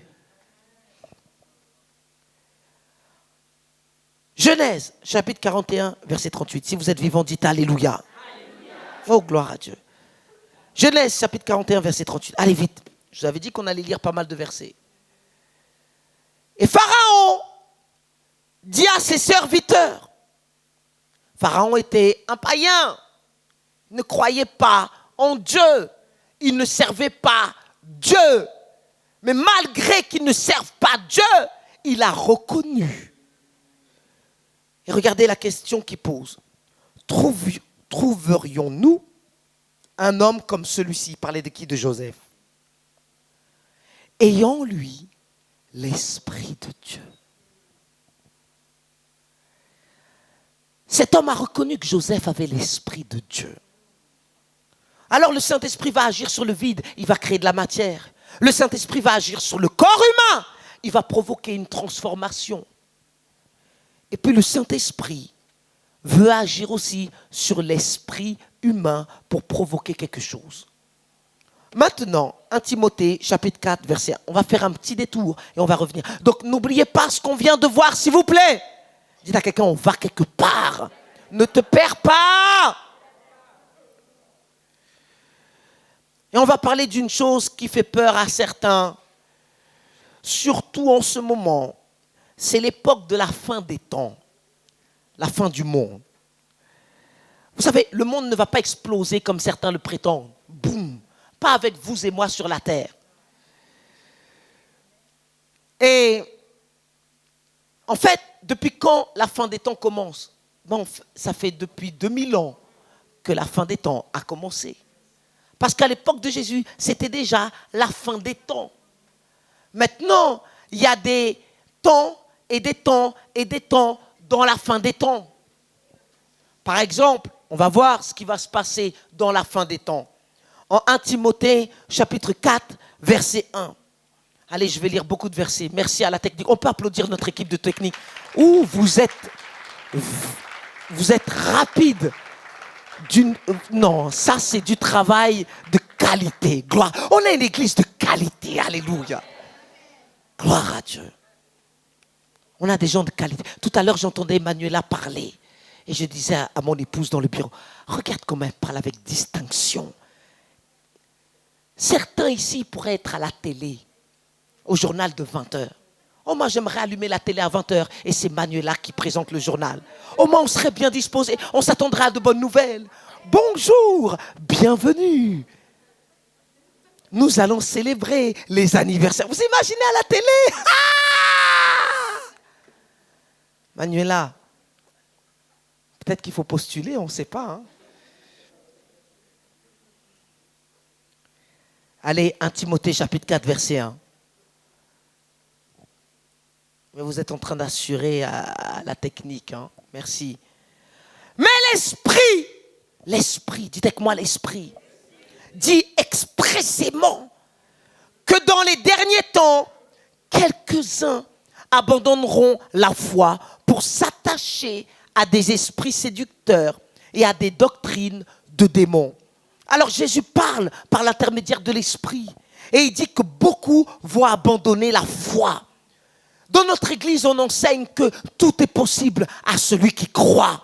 Genèse, chapitre 41, verset 38. Si vous êtes vivant, dites Alléluia. Alléluia. Oh, gloire à Dieu. Genèse, chapitre 41, verset 38. Allez vite. Je vous avais dit qu'on allait lire pas mal de versets. Et Pharaon dit à ses serviteurs. Pharaon était un païen. Il ne croyait pas en Dieu. Il ne servait pas Dieu. Mais malgré qu'il ne serve pas Dieu, il a reconnu. Et regardez la question qu'il pose. Trouverions-nous un homme comme celui-ci? Il parlait de qui? De Joseph. Ayant lui l'Esprit de Dieu. Cet homme a reconnu que Joseph avait l'esprit de Dieu. Alors le Saint-Esprit va agir sur le vide, il va créer de la matière. Le Saint-Esprit va agir sur le corps humain, il va provoquer une transformation. Et puis le Saint-Esprit veut agir aussi sur l'esprit humain pour provoquer quelque chose. Maintenant, 1 Timothée, chapitre 4, verset 1. On va faire un petit détour et on va revenir. Donc n'oubliez pas ce qu'on vient de voir, s'il vous plaît. Dites à quelqu'un, on va quelque part. Ne te perds pas. Et on va parler d'une chose qui fait peur à certains, surtout en ce moment. C'est l'époque de la fin des temps, la fin du monde. Vous savez, le monde ne va pas exploser comme certains le prétendent. Boum, pas avec vous et moi sur la terre. Et en fait, depuis quand la fin des temps commence? Bon, ça fait depuis 2000 ans que la fin des temps a commencé. Parce qu'à l'époque de Jésus, c'était déjà la fin des temps. Maintenant, il y a des temps et des temps et des temps dans la fin des temps. Par exemple, on va voir ce qui va se passer dans la fin des temps. En 1 Timothée, chapitre 4, verset 1. Allez, je vais lire beaucoup de versets. Merci à la technique. On peut applaudir notre équipe de technique. Ouh, vous êtes rapide. Non, ça c'est du travail de qualité. Gloire. On est une église de qualité. Alléluia. Gloire à Dieu. On a des gens de qualité. Tout à l'heure, j'entendais Emmanuela parler. Et je disais à mon épouse dans le bureau, regarde comment elle parle avec distinction. Certains ici pourraient être à la télé, au journal de 20h. Oh, moi, j'aimerais allumer la télé à 20h et c'est Manuela qui présente le journal. Au moins, on serait bien disposé. On s'attendra à de bonnes nouvelles. Bonjour, bienvenue. Nous allons célébrer les anniversaires. Vous imaginez à la télé? Ah! Manuela, peut-être qu'il faut postuler, on ne sait pas. Hein? Allez, 1 Timothée, chapitre 4, verset 1. Mais vous êtes en train d'assurer à la technique. Hein? Merci. Mais l'esprit, dites avec moi l'esprit, dit expressément que dans les derniers temps, quelques-uns abandonneront la foi pour s'attacher à des esprits séducteurs et à des doctrines de démons. Alors Jésus parle par l'intermédiaire de l'esprit et il dit que beaucoup vont abandonner la foi. Dans notre église, on enseigne que tout est possible à celui qui croit.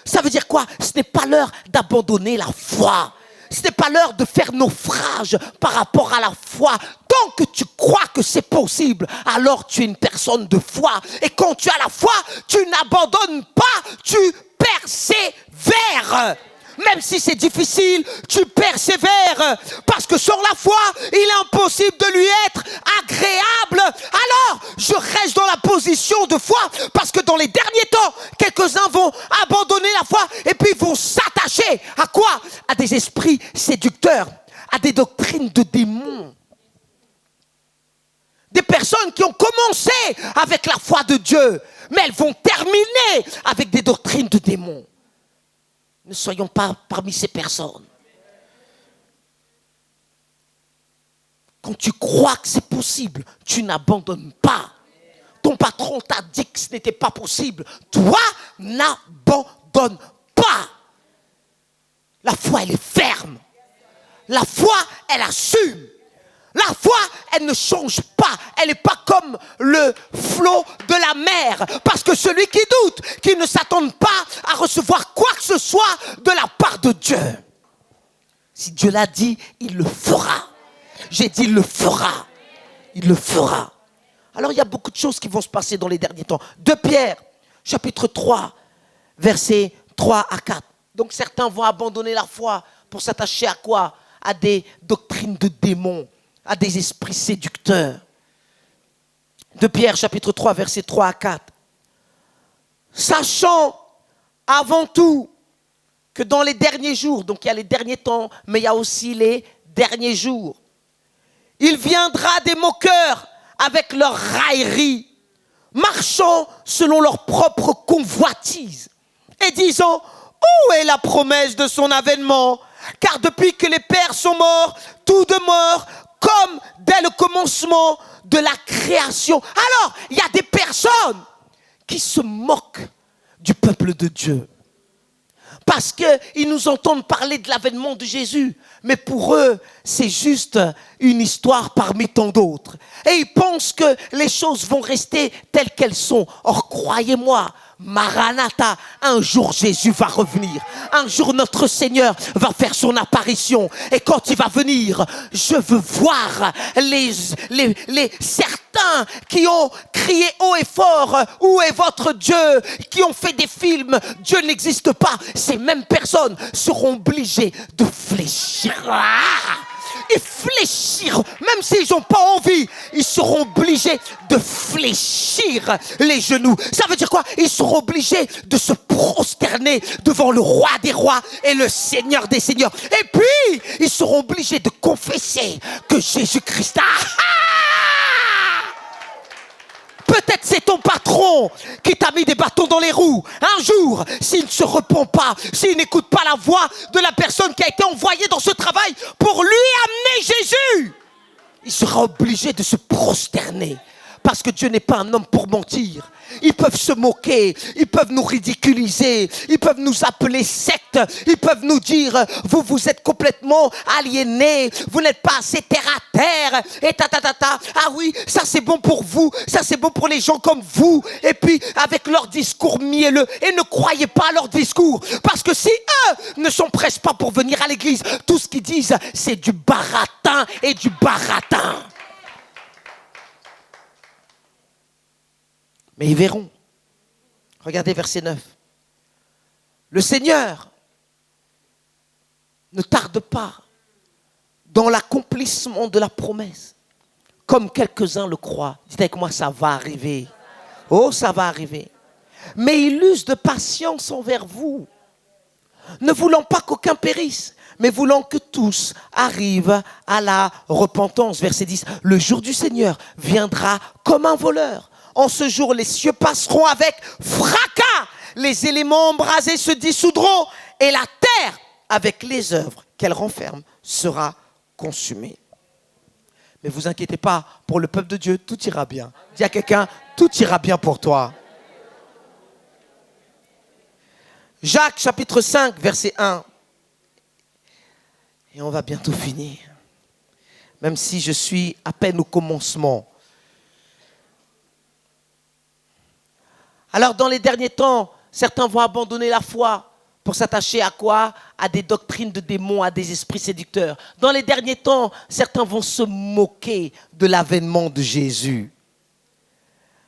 Ça veut dire quoi? Ce n'est pas l'heure d'abandonner la foi. Ce n'est pas l'heure de faire naufrage par rapport à la foi. Tant que tu crois que c'est possible, alors tu es une personne de foi. Et quand tu as la foi, tu n'abandonnes pas, tu persévères. Même si c'est difficile, tu persévères. Parce que sans la foi, il est impossible de lui être agréable. Alors, je reste dans la position de foi. Parce que dans les derniers temps, quelques-uns vont abandonner la foi. Et puis vont s'attacher à quoi? À des esprits séducteurs. À des doctrines de démons. Des personnes qui ont commencé avec la foi de Dieu. Mais elles vont terminer avec des doctrines de démons. Ne soyons pas parmi ces personnes. Quand tu crois que c'est possible, tu n'abandonnes pas. Ton patron t'a dit que ce n'était pas possible. Toi, n'abandonne pas. La foi, elle est ferme. La foi, elle assume. La foi, elle ne change pas. Elle n'est pas comme le flot de la mer. Parce que celui qui doute, qui ne s'attend pas à recevoir quoi que ce soit de la part de Dieu. Si Dieu l'a dit, il le fera. J'ai dit, il le fera. Il le fera. Alors, il y a beaucoup de choses qui vont se passer dans les derniers temps. 2 Pierre, chapitre 3, versets 3 à 4. Donc, certains vont abandonner la foi pour s'attacher à quoi? À des doctrines de démons. À des esprits séducteurs. 2 Pierre, chapitre 3, versets 3 à 4. Sachant avant tout que dans les derniers jours, donc il y a les derniers temps, mais il y a aussi les derniers jours, il viendra des moqueurs avec leur raillerie, marchant selon leur propre convoitise et disant, où est la promesse de son avènement? Car depuis que les pères sont morts, tout demeure comme dès le commencement de la création. Alors, il y a des personnes qui se moquent du peuple de Dieu. Parce qu'ils nous entendent parler de l'avènement de Jésus. Mais pour eux, c'est juste une histoire parmi tant d'autres. Et ils pensent que les choses vont rester telles qu'elles sont. Or, croyez-moi, Maranatha, un jour Jésus va revenir. Un jour notre Seigneur va faire son apparition. Et quand il va venir, je veux voir certains qui ont crié haut et fort, où est votre Dieu? Qui ont fait des films, Dieu n'existe pas. Ces mêmes personnes seront obligées de fléchir. Et fléchir, même s'ils n'ont pas envie, ils seront obligés de fléchir les genoux. Ça veut dire quoi? Ils seront obligés de se prosterner devant le roi des rois et le Seigneur des seigneurs. Et puis, ils seront obligés de confesser que Jésus-Christ peut-être c'est ton patron qui t'a mis des bâtons dans les roues. Un jour, s'il ne se repent pas, s'il n'écoute pas la voix de la personne qui a été envoyée dans ce travail pour lui amener Jésus, il sera obligé de se prosterner. Parce que Dieu n'est pas un homme pour mentir. Ils peuvent se moquer, ils peuvent nous ridiculiser, ils peuvent nous appeler secte, ils peuvent nous dire vous êtes complètement aliénés, vous n'êtes pas assez terre à terre, et ah oui, ça c'est bon pour vous, ça c'est bon pour les gens comme vous, et puis avec leur discours mielleux, et ne croyez pas à leur discours, parce que si eux ne s'empressent pas pour venir à l'église, tout ce qu'ils disent c'est du baratin et du baratin. Mais ils verront. Regardez verset 9. Le Seigneur ne tarde pas dans l'accomplissement de la promesse, comme quelques-uns le croient. Dites avec moi, ça va arriver. Oh, ça va arriver. Mais il use de patience envers vous, ne voulant pas qu'aucun périsse, mais voulant que tous arrivent à la repentance. Verset 10. Le jour du Seigneur viendra comme un voleur. En ce jour, les cieux passeront avec fracas. Les éléments embrasés se dissoudront et la terre, avec les œuvres qu'elle renferme, sera consumée. Mais vous inquiétez pas, pour le peuple de Dieu, tout ira bien. Dis à quelqu'un, tout ira bien pour toi. Jacques chapitre 5, verset 1. Et on va bientôt finir. Même si je suis à peine au commencement. Alors, dans les derniers temps, certains vont abandonner la foi pour s'attacher à quoi? À des doctrines de démons, à des esprits séducteurs. Dans les derniers temps, certains vont se moquer de l'avènement de Jésus.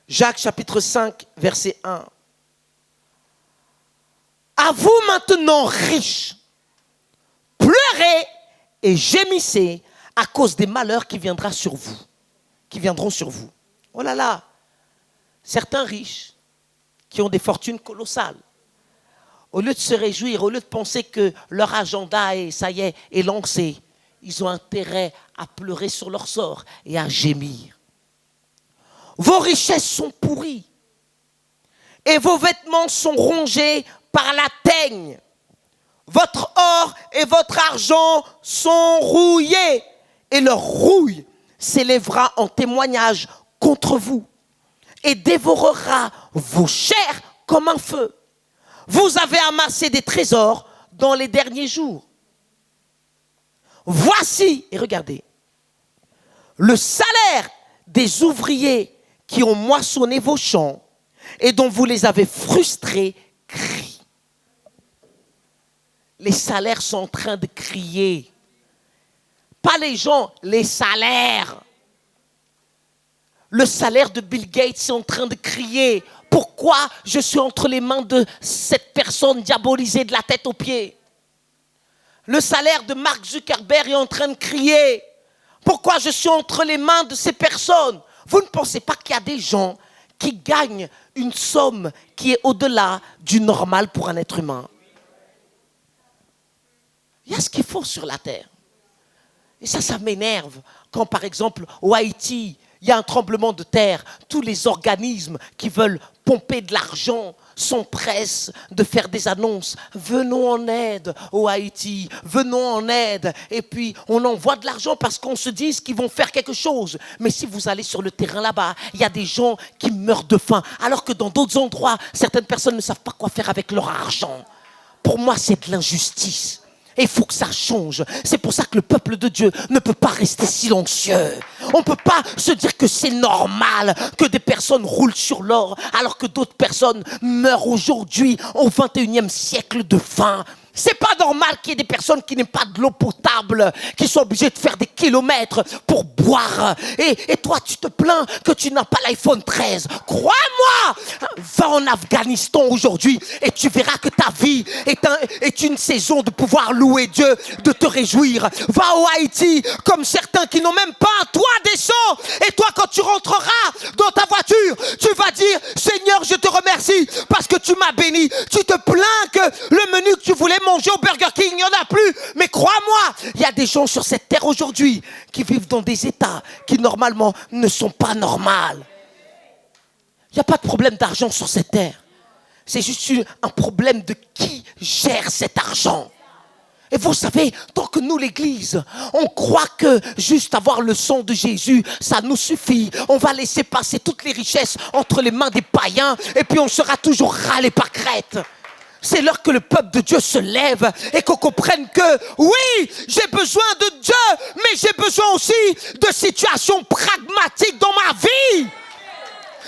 Jacques chapitre 5, verset 1. À vous maintenant riches, pleurez et gémissez à cause des malheurs qui viendront sur vous. Oh là là, certains riches qui ont des fortunes colossales, au lieu de se réjouir, au lieu de penser que leur agenda est lancé, ils ont intérêt à pleurer sur leur sort et à gémir. Vos richesses sont pourries et vos vêtements sont rongés par la teigne. Votre or et votre argent sont rouillés et leur rouille s'élèvera en témoignage contre vous et dévorera vos chairs comme un feu. Vous avez amassé des trésors dans les derniers jours. Voici, et regardez, le salaire des ouvriers qui ont moissonné vos champs et dont vous les avez frustrés crie. Les salaires sont en train de crier. Pas les gens, les salaires. Le salaire de Bill Gates est en train de crier. Pourquoi je suis entre les mains de cette personne diabolisée de la tête aux pieds? Le salaire de Mark Zuckerberg est en train de crier. Pourquoi je suis entre les mains de ces personnes? Vous ne pensez pas qu'il y a des gens qui gagnent une somme qui est au-delà du normal pour un être humain? Il y a ce qu'il faut sur la terre. Et ça m'énerve. Quand par exemple, au Haïti, il y a un tremblement de terre, tous les organismes qui veulent pomper de l'argent s'empressent de faire des annonces. Venons en aide au Haïti, venons en aide. Et puis, on envoie de l'argent parce qu'on se dit qu'ils vont faire quelque chose. Mais si vous allez sur le terrain là-bas, il y a des gens qui meurent de faim. Alors que dans d'autres endroits, certaines personnes ne savent pas quoi faire avec leur argent. Pour moi, c'est de l'injustice. Et il faut que ça change. C'est pour ça que le peuple de Dieu ne peut pas rester silencieux. On ne peut pas se dire que c'est normal que des personnes roulent sur l'or alors que d'autres personnes meurent aujourd'hui au 21e siècle de faim. C'est pas normal qu'il y ait des personnes qui n'aient pas de l'eau potable, qui sont obligées de faire des kilomètres pour boire. Et toi, tu te plains que tu n'as pas l'iPhone 13. Crois-moi, va en Afghanistan aujourd'hui et tu verras que ta vie est une saison de pouvoir louer Dieu, de te réjouir. Va au Haïti, comme certains qui n'ont même pas un toit décent. Et toi, quand tu rentreras dans ta voiture, tu vas dire, Seigneur, je te remercie parce que tu m'as béni. Tu te plains que le menu que tu voulais manger au Burger King, il n'y en a plus. Mais crois-moi, il y a des gens sur cette terre aujourd'hui qui vivent dans des états qui normalement ne sont pas normaux. Il n'y a pas de problème d'argent sur cette terre. C'est juste un problème de qui gère cet argent. Et vous savez, tant que nous, l'Église, on croit que juste avoir le sang de Jésus, ça nous suffit. On va laisser passer toutes les richesses entre les mains des païens et puis on sera toujours ras les pâquerettes. C'est l'heure que le peuple de Dieu se lève et qu'on comprenne que, oui, j'ai besoin de Dieu, mais j'ai besoin aussi de situations pragmatiques dans ma vie.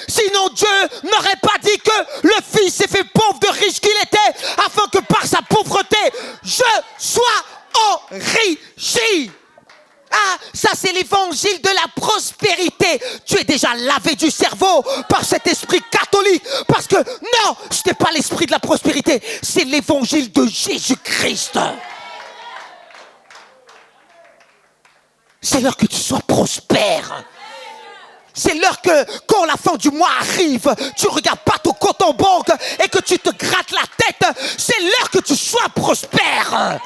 Sinon Dieu n'aurait pas dit que le Fils s'est fait pauvre de riche qu'il était, afin que par sa pauvreté, je sois enrichi. Ah, ça c'est l'évangile de la prospérité. Tu es déjà lavé du cerveau par cet esprit catholique. Parce que non, ce n'est pas l'esprit de la prospérité, c'est l'évangile de Jésus-Christ. C'est l'heure que tu sois prospère. C'est l'heure que, quand la fin du mois arrive, tu ne regardes pas ton compte en banque et que tu te grattes la tête. C'est l'heure que tu sois prospère.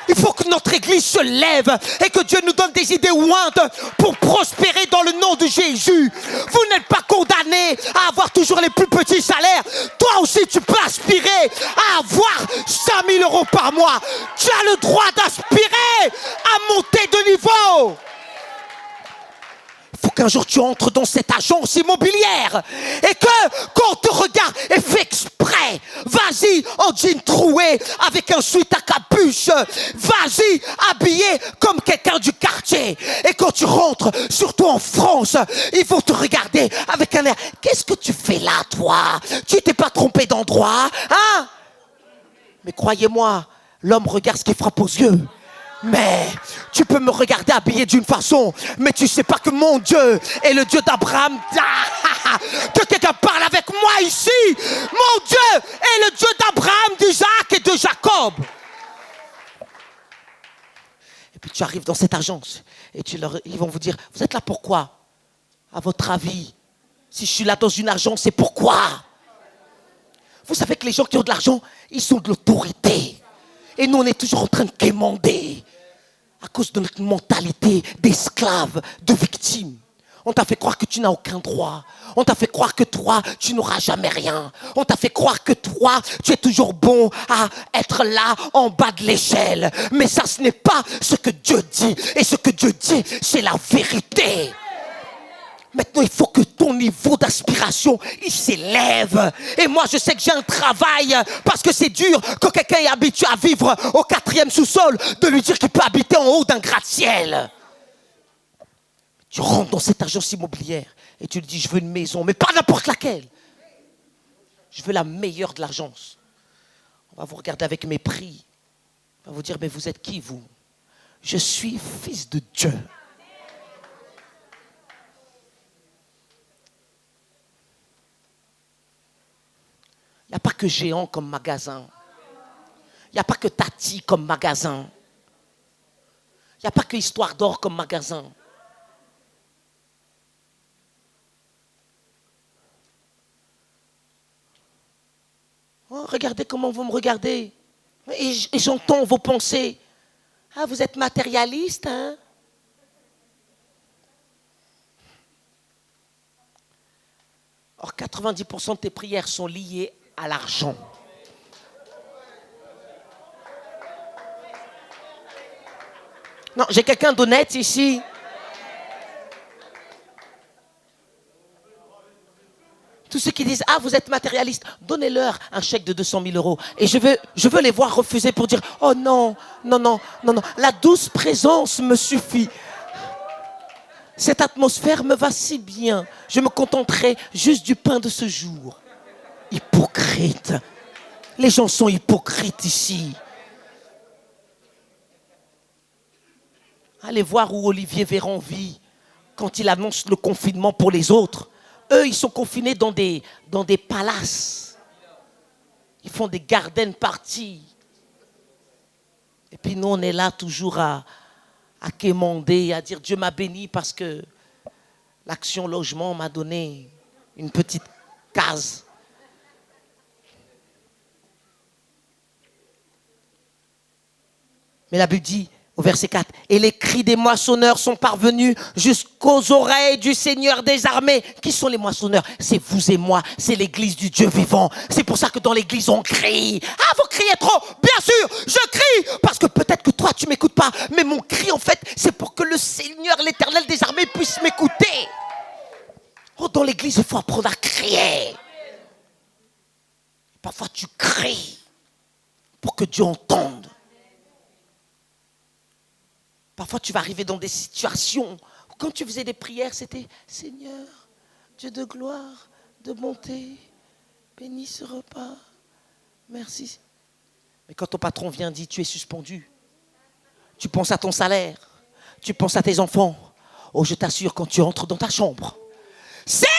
Il faut que notre église se lève et que Dieu nous donne des idées ouintes pour prospérer dans le nom de Jésus. Vous n'êtes pas condamnés à avoir toujours les plus petits salaires. Toi aussi, tu peux aspirer à avoir 5 000 € par mois. Tu as le droit d'aspirer à monter de niveau. Il faut qu'un jour tu entres dans cette agence immobilière et que quand on te regarde et fait exprès, vas-y en jean troué avec un sweat à capuche, vas-y habillé comme quelqu'un du quartier. Et quand tu rentres, surtout en France, ils vont te regarder avec un air. Qu'est-ce que tu fais là, toi? Tu t'es pas trompé d'endroit, hein? Mais croyez-moi, l'homme regarde ce qui frappe aux yeux. Mais tu peux me regarder habillé d'une façon, mais tu sais pas que mon Dieu est le Dieu d'Abraham. Que quelqu'un parle avec moi ici. Mon Dieu est le Dieu d'Abraham, d'Isaac et de Jacob. Et puis tu arrives dans cette agence et ils vont vous dire, vous êtes là pourquoi? À votre avis, si je suis là dans une agence, c'est pourquoi? Vous savez que les gens qui ont de l'argent, ils ont de l'autorité. Et nous, on est toujours en train de quémander à cause de notre mentalité d'esclave, de victime. On t'a fait croire que tu n'as aucun droit. On t'a fait croire que toi, tu n'auras jamais rien. On t'a fait croire que toi, tu es toujours bon à être là en bas de l'échelle. Mais ça, ce n'est pas ce que Dieu dit. Et ce que Dieu dit, c'est la vérité. Maintenant, il faut que ton niveau d'aspiration, il s'élève. Et moi, je sais que j'ai un travail parce que c'est dur quand quelqu'un est habitué à vivre au 4e sous-sol de lui dire qu'il peut habiter en haut d'un gratte-ciel. Tu rentres dans cette agence immobilière et tu lui dis, je veux une maison, mais pas n'importe laquelle. Je veux la meilleure de l'agence. On va vous regarder avec mépris. On va vous dire, mais vous êtes qui, vous? Je suis fils de Dieu. Il n'y a pas que Géant comme magasin. Il n'y a pas que Tati comme magasin. Il n'y a pas que Histoire d'Or comme magasin. Oh, regardez comment vous me regardez. Et j'entends vos pensées. Ah, vous êtes matérialiste, hein? Or, 90% de tes prières sont liées à l'argent. Non, j'ai quelqu'un d'honnête ici. Tous ceux qui disent, ah, vous êtes matérialiste, donnez-leur un chèque de 200 000 euros. Et je veux les voir refuser pour dire, oh non, non, non, non, non. La douce présence me suffit. Cette atmosphère me va si bien. Je me contenterai juste du pain de ce jour. Hypocrite. Les gens sont hypocrites ici. Allez voir où Olivier Véran vit quand il annonce le confinement pour les autres. Eux, ils sont confinés dans des palaces. Ils font des garden parties. Et puis nous, on est là toujours à quémander, à dire Dieu m'a béni parce que l'Action Logement m'a donné une petite case. Mais la Bible dit, au verset 4, et les cris des moissonneurs sont parvenus jusqu'aux oreilles du Seigneur des armées. Qui sont les moissonneurs? C'est vous et moi, c'est l'église du Dieu vivant. C'est pour ça que dans l'église on crie. Ah, vous criez trop? Bien sûr, je crie, parce que peut-être que toi tu m'écoutes pas, mais mon cri en fait, c'est pour que le Seigneur, l'Éternel des armées puisse m'écouter. Oh, dans l'église, il faut apprendre à crier. Parfois tu cries pour que Dieu entende. Parfois, tu vas arriver dans des situations où quand tu faisais des prières, c'était « Seigneur, Dieu de gloire, de bonté, bénis ce repas, merci. » Mais quand ton patron vient dire « Tu es suspendu », tu penses à ton salaire, tu penses à tes enfants. Oh, je t'assure, quand tu entres dans ta chambre, « Seigneur !»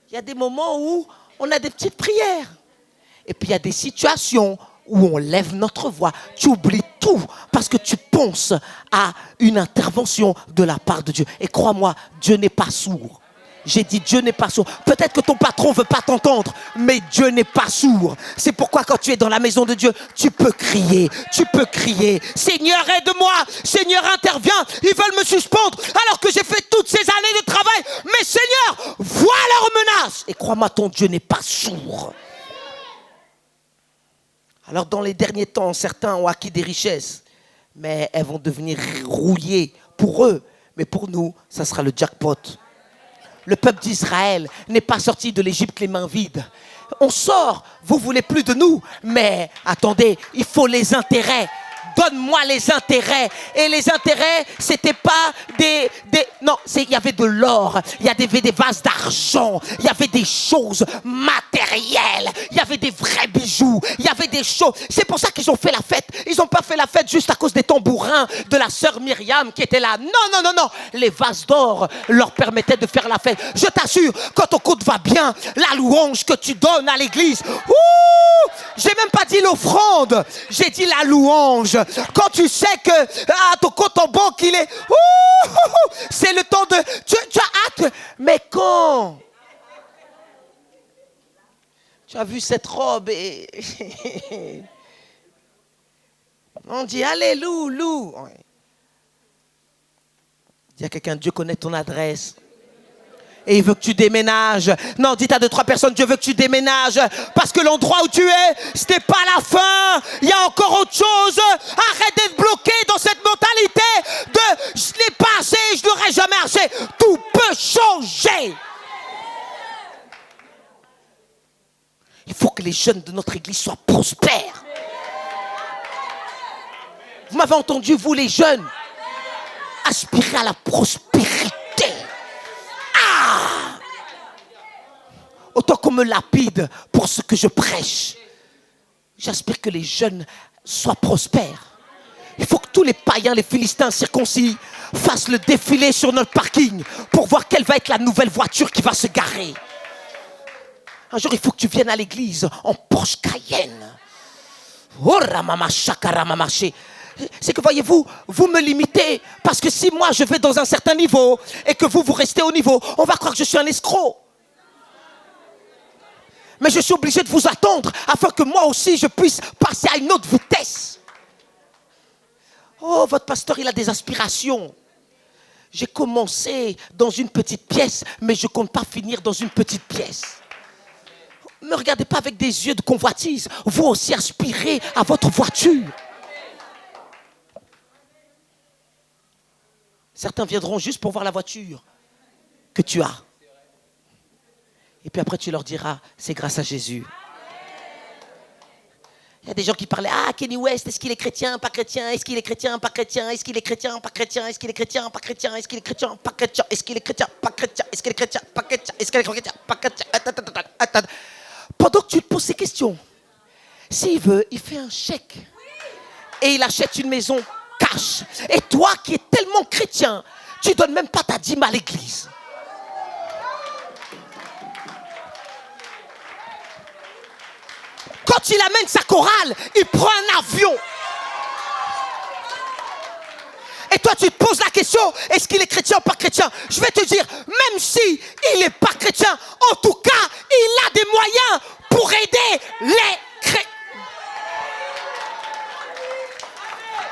Il y a des moments où on a des petites prières. Et puis, il y a des situations où on lève notre voix, tu oublies tout parce que tu penses à une intervention de la part de Dieu. Et crois-moi, Dieu n'est pas sourd. J'ai dit Dieu n'est pas sourd. Peut-être que ton patron ne veut pas t'entendre, mais Dieu n'est pas sourd. C'est pourquoi quand tu es dans la maison de Dieu, tu peux crier, tu peux crier. Seigneur, aide-moi, Seigneur, interviens. Ils veulent me suspendre alors que j'ai fait toutes ces années de travail. Mais Seigneur, vois leurs menaces. Et crois-moi, ton Dieu n'est pas sourd. Alors dans les derniers temps, certains ont acquis des richesses, mais elles vont devenir rouillées pour eux. Mais pour nous, ça sera le jackpot. Le peuple d'Israël n'est pas sorti de l'Égypte les mains vides. On sort, vous voulez plus de nous, mais attendez, il faut les intérêts. Donne-moi les intérêts. Et les intérêts, c'était pas non, il y avait de l'or, il y avait des vases d'argent, il y avait des choses matérielles, il y avait des vrais bijoux, il y avait des choses. C'est pour ça qu'ils ont fait la fête. Ils n'ont pas fait la fête juste à cause des tambourins de la sœur Myriam qui était là. Non, non, non, non. Les vases d'or leur permettaient de faire la fête. Je t'assure, quand ton compte va bien, la louange que tu donnes à l'église, j'ai même pas dit l'offrande, j'ai dit la louange. Quand tu sais que ton compte en banque, il est... c'est le temps de... Tu as hâte. Mais quand tu as vu cette robe et... On dit, allez, Lou. Dis à quelqu'un, Dieu connaît ton adresse. Et il veut que tu déménages. Non, dites à 2-3 personnes, Dieu veut que tu déménages. Parce que l'endroit où tu es, ce n'est pas la fin. Il y a encore autre chose. Arrête d'être bloqué dans cette mentalité de je n'ai pas assez, je n'aurai jamais assez. Tout peut changer. Il faut que les jeunes de notre église soient prospères. Vous m'avez entendu, vous les jeunes, aspirez à la prospérité. Autant qu'on me lapide pour ce que je prêche, j'aspire que les jeunes soient prospères. Il faut que tous les païens, les Philistins circoncis fassent le défilé sur notre parking pour voir quelle va être la nouvelle voiture qui va se garer. Un jour, il faut que tu viennes à l'église en Porsche Cayenne. Oh, ramamaché. C'est que voyez-vous, vous me limitez parce que si moi je vais dans un certain niveau et que vous restez au niveau, on va croire que je suis un escroc. Mais je suis obligé de vous attendre afin que moi aussi je puisse passer à une autre vitesse. Oh, votre pasteur, il a des aspirations. j'ai commencé dans une petite pièce, mais je ne compte pas finir dans une petite pièce. Ne me regardez pas avec des yeux de convoitise. Vous aussi aspirez à votre voiture. Certains viendront juste pour voir la voiture que tu as. Et puis après, tu leur diras, c'est grâce à Jésus. Il y a des gens qui parlaient, Kanye West, est-ce qu'il est chrétien, pas chrétien? Est-ce qu'il est chrétien, pas chrétien? Est-ce qu'il est chrétien, pas chrétien? Est-ce qu'il est chrétien, pas chrétien? Est-ce qu'il est chrétien, pas chrétien? Est-ce qu'il est chrétien, pas chrétien? Est-ce qu'il est chrétien, pas chrétien? Est-ce qu'il est chrétien, pas chrétien? Pendant que tu te poses ces questions, s'il veut, il fait un chèque. Et il achète une maison cash. Et toi qui es tellement chrétien, tu ne donnes même pas ta dîme à l'église. Quand il amène sa chorale, il prend un avion. Et toi, tu te poses la question, est-ce qu'il est chrétien ou pas chrétien? Je vais te dire, même si il n'est pas chrétien, en tout cas, il a des moyens pour aider les chrétiens.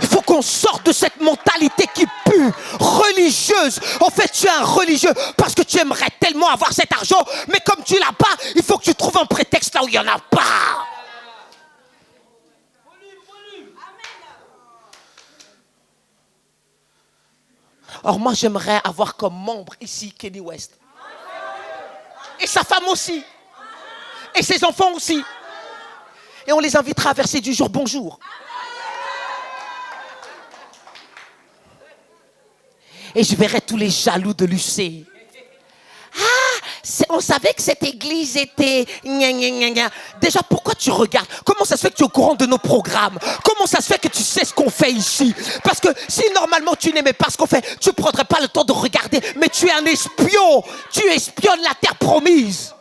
Il faut qu'on sorte de cette mentalité qui pue, religieuse. En fait, tu es un religieux parce que tu aimerais tellement avoir cet argent, mais comme tu l'as pas, il faut que tu trouves un prétexte là où il n'y en a pas. Or, moi, j'aimerais avoir comme membre ici Kanye West. Et sa femme aussi. Et ses enfants aussi. Et on les invitera à verser du jour bonjour. Et je verrai tous les jaloux de l'UC. On savait que cette église était... Gna, gna, gna, gna. Déjà, pourquoi tu regardes? Comment ça se fait que tu es au courant de nos programmes? Comment ça se fait que tu sais ce qu'on fait ici? Parce que si normalement tu n'aimais pas ce qu'on fait, tu ne prendrais pas le temps de regarder. Mais tu es un espion. Tu espionnes la terre promise.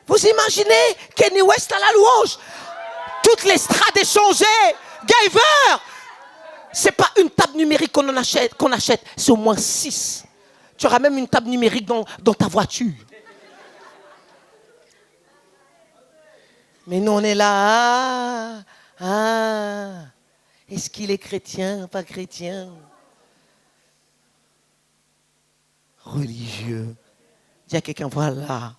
Vous imaginez Kanye West à la louange? Toutes les strades échangées. Giver! C'est pas une table numérique qu'on achète, c'est au moins 6. Tu auras même une table numérique dans ta voiture. Mais nous, on est là. Est-ce qu'il est chrétien, pas chrétien? Religieux. Dis à quelqu'un, voilà.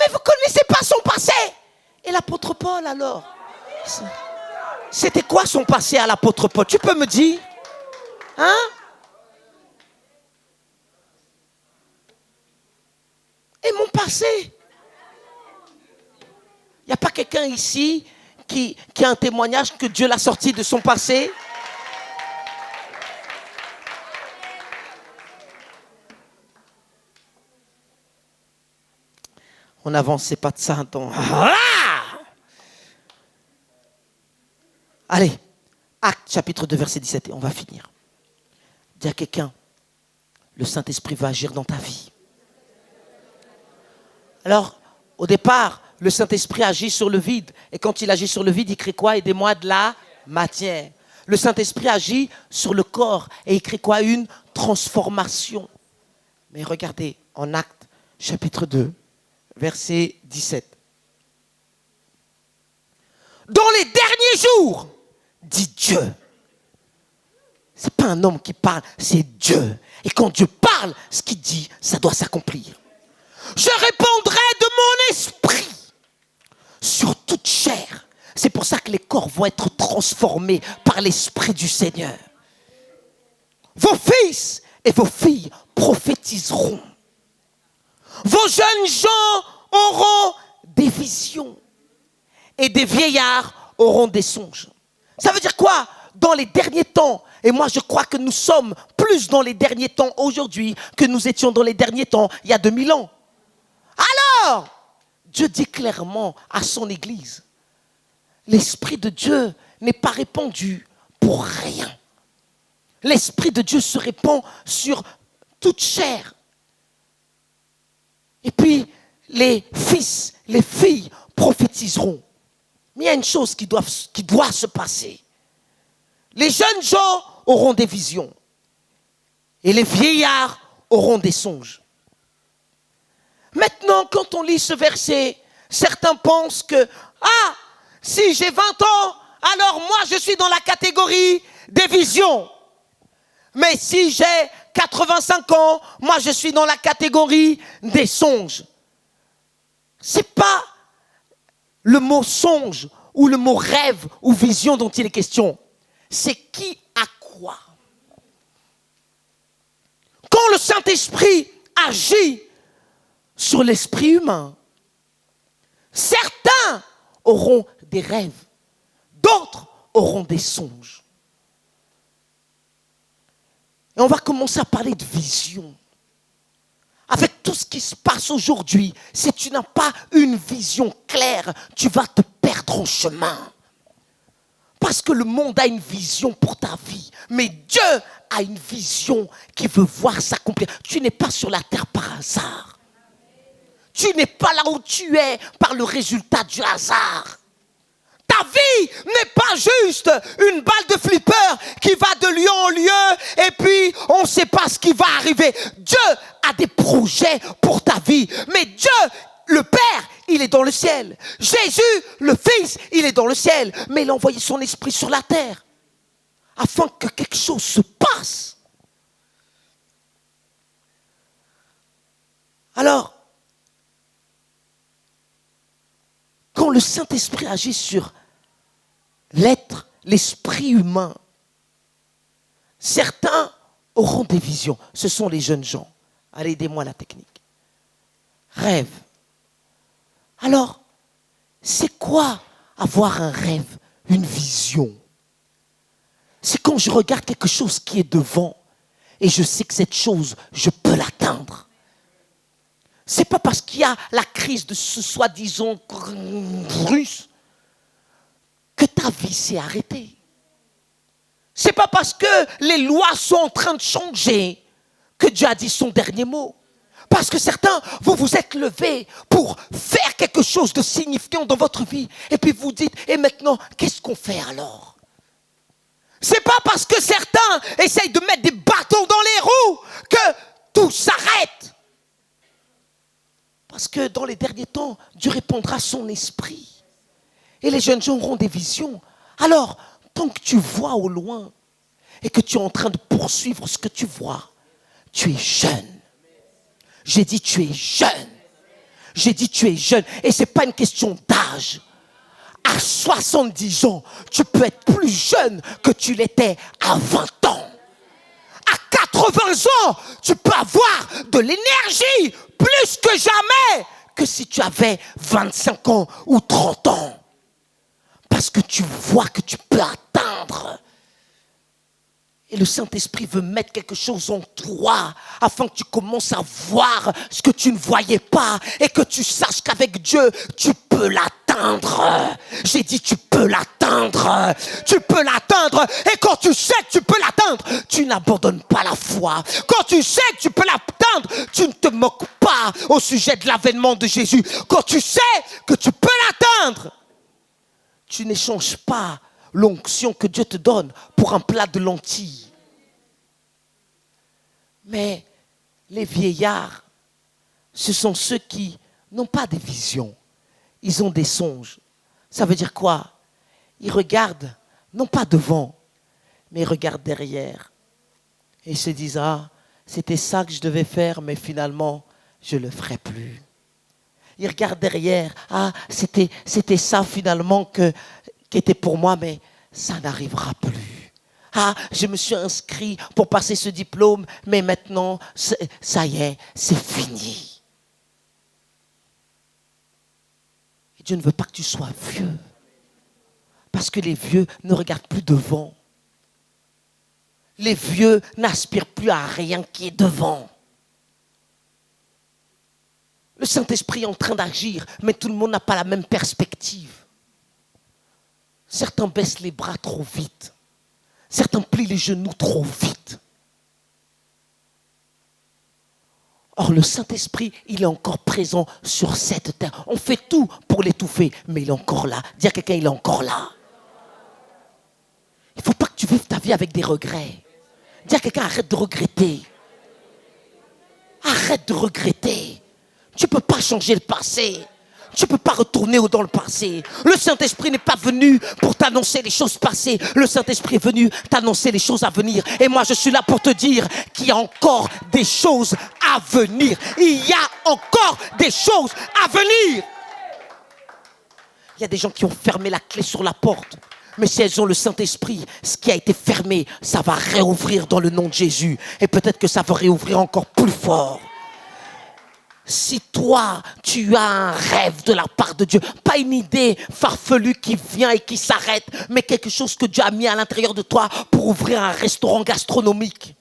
Mais vous ne connaissez pas son passé. Et l'apôtre Paul alors? C'était quoi son passé à l'apôtre Paul? Tu peux me dire? Et mon passé? Il n'y a pas quelqu'un ici qui a un témoignage que Dieu l'a sorti de son passé? On avance, c'est pas de ça. Allez, Actes chapitre 2, verset 17, et on va finir. Dis à quelqu'un, le Saint-Esprit va agir dans ta vie. Alors, au départ, le Saint-Esprit agit sur le vide. Et quand il agit sur le vide, il crée quoi? Aidez-moi de la matière. Le Saint-Esprit agit sur le corps et il crée quoi? Une transformation. Mais regardez, en Actes chapitre 2, verset 17. Dans les derniers jours, dit Dieu. Ce n'est pas un homme qui parle, c'est Dieu. Et quand Dieu parle, ce qu'il dit, ça doit s'accomplir. Je répandrai de mon esprit sur toute chair. C'est pour ça que les corps vont être transformés par l'esprit du Seigneur. Vos fils et vos filles prophétiseront. Vos jeunes gens auront des visions et des vieillards auront des songes. Ça veut dire quoi? Dans les derniers temps, et moi je crois que nous sommes plus dans les derniers temps aujourd'hui que nous étions dans les derniers temps il y a 2000 ans. Alors, Dieu dit clairement à son Église, l'Esprit de Dieu n'est pas répandu pour rien. L'Esprit de Dieu se répand sur toute chair. Et puis, les fils, les filles prophétiseront. Mais il y a une chose qui doit se passer. Les jeunes gens auront des visions. Et les vieillards auront des songes. Maintenant, quand on lit ce verset, certains pensent que, ah, si j'ai 20 ans, alors moi je suis dans la catégorie des visions. Mais si j'ai 85 ans, moi je suis dans la catégorie des songes. C'est pas le mot songe ou le mot rêve ou vision dont il est question. C'est qui a quoi. Quand le Saint-Esprit agit sur l'esprit humain, certains auront des rêves, d'autres auront des songes. Et on va commencer à parler de vision. Avec tout ce qui se passe aujourd'hui, si tu n'as pas une vision claire, tu vas te perdre en chemin. Parce que le monde a une vision pour ta vie. Mais Dieu a une vision qui veut voir s'accomplir. Tu n'es pas sur la terre par hasard. Tu n'es pas là où tu es par le résultat du hasard. Ta vie n'est pas juste une balle de flipper qui va de lieu en lieu et puis on ne sait pas ce qui va arriver. Dieu a des projets pour ta vie. Mais Dieu, le Père, il est dans le ciel. Jésus, le Fils, il est dans le ciel. Mais il a envoyé son esprit sur la terre afin que quelque chose se passe. Alors, quand le Saint-Esprit agit sur l'être, l'esprit humain, certains auront des visions. Ce sont les jeunes gens. Allez, aidez-moi la technique. Rêve. Alors, c'est quoi avoir un rêve, une vision? C'est quand je regarde quelque chose qui est devant et je sais que cette chose, je peux l'atteindre. C'est pas parce qu'il y a la crise de ce soi-disant russe que ta vie s'est arrêtée. C'est pas parce que les lois sont en train de changer que Dieu a dit son dernier mot. Parce que certains, vous vous êtes levés pour faire quelque chose de signifiant dans votre vie. Et puis vous dites, et maintenant, qu'est-ce qu'on fait alors? C'est pas parce que certains essayent de mettre des bâtons dans les roues que tout s'arrête. Parce que dans les derniers temps, Dieu répondra son esprit. Et les jeunes gens auront des visions. Alors, tant que tu vois au loin et que tu es en train de poursuivre ce que tu vois, tu es jeune. J'ai dit tu es jeune. J'ai dit tu es jeune. Et ce n'est pas une question d'âge. À 70 ans, tu peux être plus jeune que tu l'étais à 20 ans. À 80 ans, tu peux avoir de l'énergie plus que jamais que si tu avais 25 ans ou 30 ans. Parce que tu vois que tu peux atteindre. Et le Saint-Esprit veut mettre quelque chose en toi afin que tu commences à voir ce que tu ne voyais pas et que tu saches qu'avec Dieu, tu peux l'atteindre. J'ai dit tu peux l'atteindre. Tu peux l'atteindre. Et quand tu sais que tu peux l'atteindre, tu n'abandonnes pas la foi. Quand tu sais que tu peux l'atteindre, tu ne te moques pas au sujet de l'avènement de Jésus. Quand tu sais que tu peux l'atteindre, tu n'échanges pas l'onction que Dieu te donne pour un plat de lentilles. Mais les vieillards, ce sont ceux qui n'ont pas des visions. Ils ont des songes. Ça veut dire quoi? Ils regardent, non pas devant, mais ils regardent derrière. Et ils se disent, ah, c'était ça que je devais faire, mais finalement, je ne le ferai plus. Ils regardent derrière, ah, c'était ça finalement qui était pour moi, mais ça n'arrivera plus. Ah, je me suis inscrit pour passer ce diplôme, mais maintenant, ça y est, c'est fini. Et Dieu ne veut pas que tu sois vieux. Parce que les vieux ne regardent plus devant. Les vieux n'aspirent plus à rien qui est devant. Le Saint-Esprit est en train d'agir, mais tout le monde n'a pas la même perspective. Certains baissent les bras trop vite. Certains plient les genoux trop vite. Or, le Saint-Esprit, il est encore présent sur cette terre. On fait tout pour l'étouffer, mais il est encore là. Dis à quelqu'un, il est encore là. Il ne faut pas que tu vives ta vie avec des regrets. Dis à quelqu'un, arrête de regretter. Arrête de regretter. Tu ne peux pas changer le passé. Tu ne peux pas retourner dans le passé. Le Saint-Esprit n'est pas venu pour t'annoncer les choses passées. Le Saint-Esprit est venu t'annoncer les choses à venir. Et moi, je suis là pour te dire qu'il y a encore des choses à venir. Il y a encore des choses à venir. Il y a des gens qui ont fermé la clé sur la porte. Mais si elles ont le Saint-Esprit, ce qui a été fermé, ça va réouvrir dans le nom de Jésus. Et peut-être que ça va réouvrir encore plus fort. Si toi, tu as un rêve de la part de Dieu, pas une idée farfelue qui vient et qui s'arrête, mais quelque chose que Dieu a mis à l'intérieur de toi pour ouvrir un restaurant gastronomique.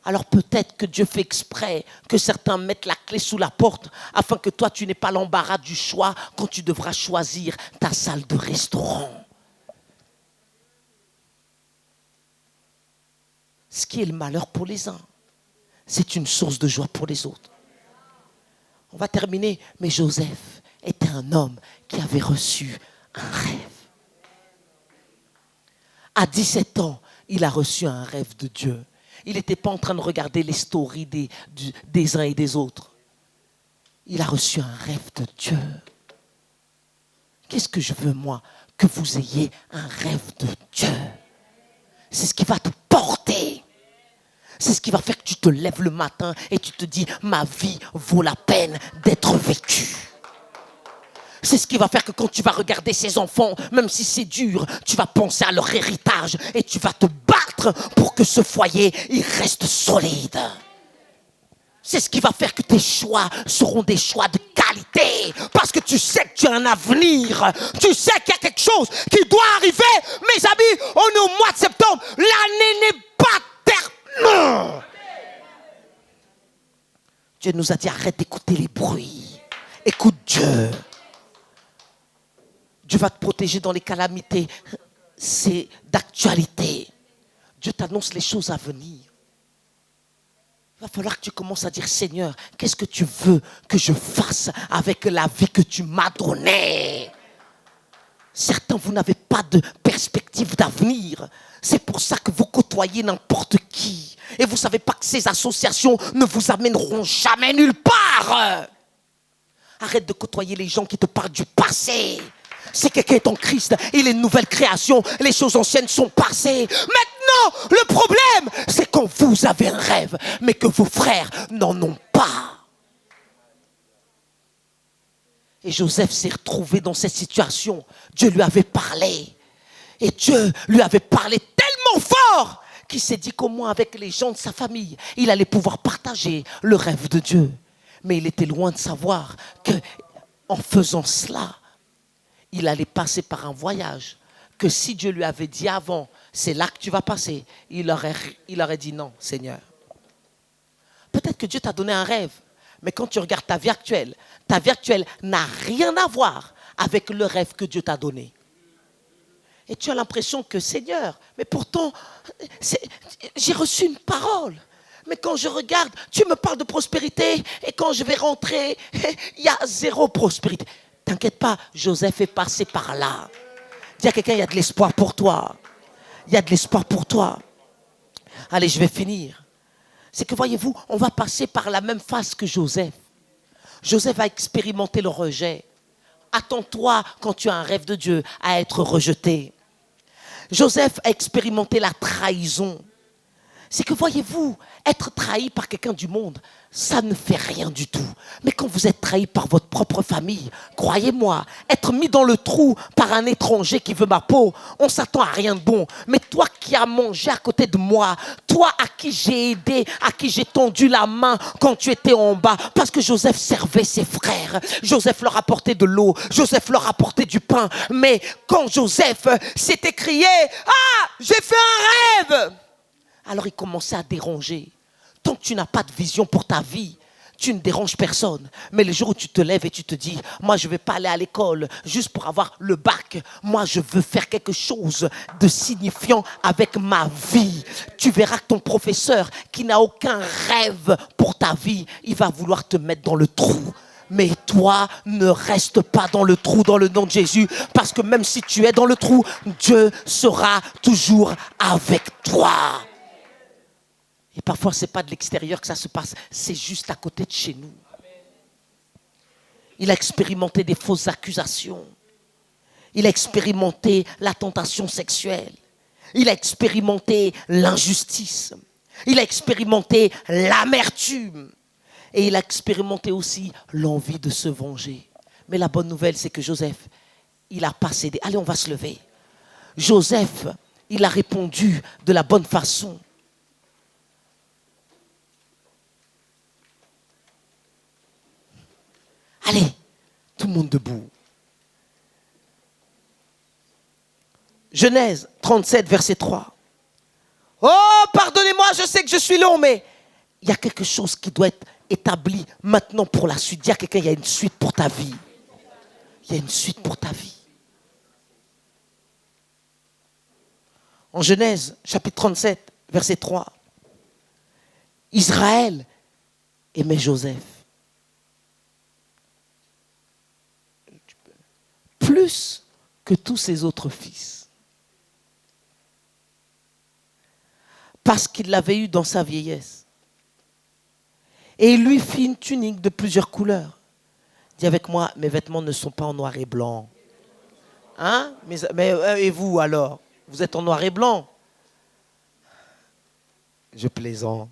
Alors peut-être que Dieu fait exprès que certains mettent la clé sous la porte afin que toi, tu n'aies pas l'embarras du choix quand tu devras choisir ta salle de restaurant. Ce qui est le malheur pour les uns, c'est une source de joie pour les autres. On va terminer, mais Joseph était un homme qui avait reçu un rêve. À 17 ans, il a reçu un rêve de Dieu. Il n'était pas en train de regarder les stories des uns et des autres. Il a reçu un rêve de Dieu. Qu'est-ce que je veux, moi? Que vous ayez un rêve de Dieu. C'est ce qui va te porter. C'est ce qui va faire que tu te lèves le matin et tu te dis, ma vie vaut la peine d'être vécue. C'est ce qui va faire que quand tu vas regarder ces enfants, même si c'est dur, tu vas penser à leur héritage et tu vas te battre pour que ce foyer, il reste solide. C'est ce qui va faire que tes choix seront des choix de qualité. Parce que tu sais que tu as un avenir. Tu sais qu'il y a quelque chose qui doit arriver. Mes amis, on est au mois de septembre. L'année n'est pas terminée. Dieu nous a dit, arrête d'écouter les bruits. Écoute Dieu. Dieu va te protéger dans les calamités. C'est d'actualité. Dieu t'annonce les choses à venir. Il va falloir que tu commences à dire, Seigneur, qu'est-ce que tu veux que je fasse avec la vie que tu m'as donnée? Certains, vous n'avez pas de perspective d'avenir. C'est pour ça que vous côtoyez n'importe qui. Et vous ne savez pas que ces associations ne vous amèneront jamais nulle part. Arrête de côtoyer les gens qui te parlent du passé. Si quelqu'un est en Christ, il est une nouvelle création. Les choses anciennes sont passées. Maintenant, le problème, c'est quand vous avez un rêve, mais que vos frères n'en ont pas. Et Joseph s'est retrouvé dans cette situation. Dieu lui avait parlé. Et Dieu lui avait parlé tellement fort qu'il s'est dit qu'au moins avec les gens de sa famille, il allait pouvoir partager le rêve de Dieu. Mais il était loin de savoir qu'en faisant cela, il allait passer par un voyage. Que si Dieu lui avait dit avant, c'est là que tu vas passer, il aurait dit non, Seigneur. Peut-être que Dieu t'a donné un rêve, mais quand tu regardes ta vie actuelle n'a rien à voir avec le rêve que Dieu t'a donné. Et tu as l'impression que, Seigneur, mais pourtant, j'ai reçu une parole. Mais quand je regarde, tu me parles de prospérité, et quand je vais rentrer, il y a zéro prospérité. T'inquiète pas, Joseph est passé par là. Dis à quelqu'un, il y a de l'espoir pour toi. Il y a de l'espoir pour toi. Allez, je vais finir. C'est que voyez-vous, on va passer par la même phase que Joseph. Joseph a expérimenté le rejet. Attends-toi, quand tu as un rêve de Dieu, à être rejeté. Joseph a expérimenté la trahison. C'est que voyez-vous, être trahi par quelqu'un du monde, ça ne fait rien du tout. Mais quand vous êtes trahi par votre propre famille, croyez-moi, être mis dans le trou par un étranger qui veut ma peau, on s'attend à rien de bon. Mais toi qui as mangé à côté de moi, toi à qui j'ai aidé, à qui j'ai tendu la main quand tu étais en bas, parce que Joseph servait ses frères, Joseph leur apportait de l'eau, Joseph leur apportait du pain. Mais quand Joseph s'est écrié, « Ah, j'ai fait un rêve !» Alors il commençait à déranger. Tant que tu n'as pas de vision pour ta vie, tu ne déranges personne. Mais le jour où tu te lèves et tu te dis, moi je ne vais pas aller à l'école juste pour avoir le bac. Moi je veux faire quelque chose de signifiant avec ma vie. Tu verras que ton professeur qui n'a aucun rêve pour ta vie, il va vouloir te mettre dans le trou. Mais toi, ne reste pas dans le trou dans le nom de Jésus. Parce que même si tu es dans le trou, Dieu sera toujours avec toi. Et parfois, ce n'est pas de l'extérieur que ça se passe, c'est juste à côté de chez nous. Il a expérimenté des fausses accusations. Il a expérimenté la tentation sexuelle. Il a expérimenté l'injustice. Il a expérimenté l'amertume. Et il a expérimenté aussi l'envie de se venger. Mais la bonne nouvelle, c'est que Joseph, il n'a pas cédé. Allez, on va se lever. Joseph, il a répondu de la bonne façon. Allez, tout le monde debout. Genèse 37, verset 3. Oh, pardonnez-moi, je sais que je suis long, mais il y a quelque chose qui doit être établi maintenant pour la suite. Dis à quelqu'un, il y a une suite pour ta vie. Il y a une suite pour ta vie. En Genèse, chapitre 37, verset 3. Israël aimait Joseph. Plus que tous ses autres fils. Parce qu'il l'avait eu dans sa vieillesse. Et il lui fit une tunique de plusieurs couleurs. Dis avec moi, mes vêtements ne sont pas en noir et blanc. Hein? Mais et vous alors? Vous êtes en noir et blanc? Je plaisante.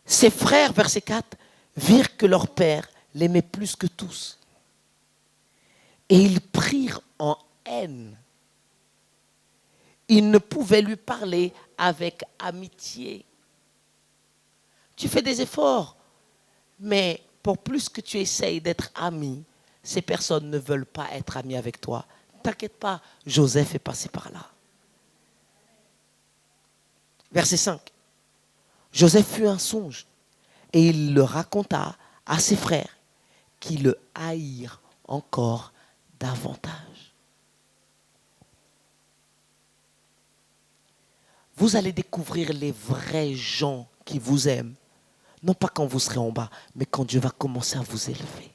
Ses frères, verset 4, virent que leur père l'aimait plus que tous. Et ils prirent en haine. Ils ne pouvaient lui parler avec amitié. Tu fais des efforts, mais pour plus que tu essayes d'être ami, ces personnes ne veulent pas être amies avec toi. T'inquiète pas, Joseph est passé par là. Verset 5. Joseph eut un songe et il le raconta à ses frères qui le haïrent encore davantage. Vous allez découvrir les vrais gens qui vous aiment, non pas quand vous serez en bas, mais quand Dieu va commencer à vous élever.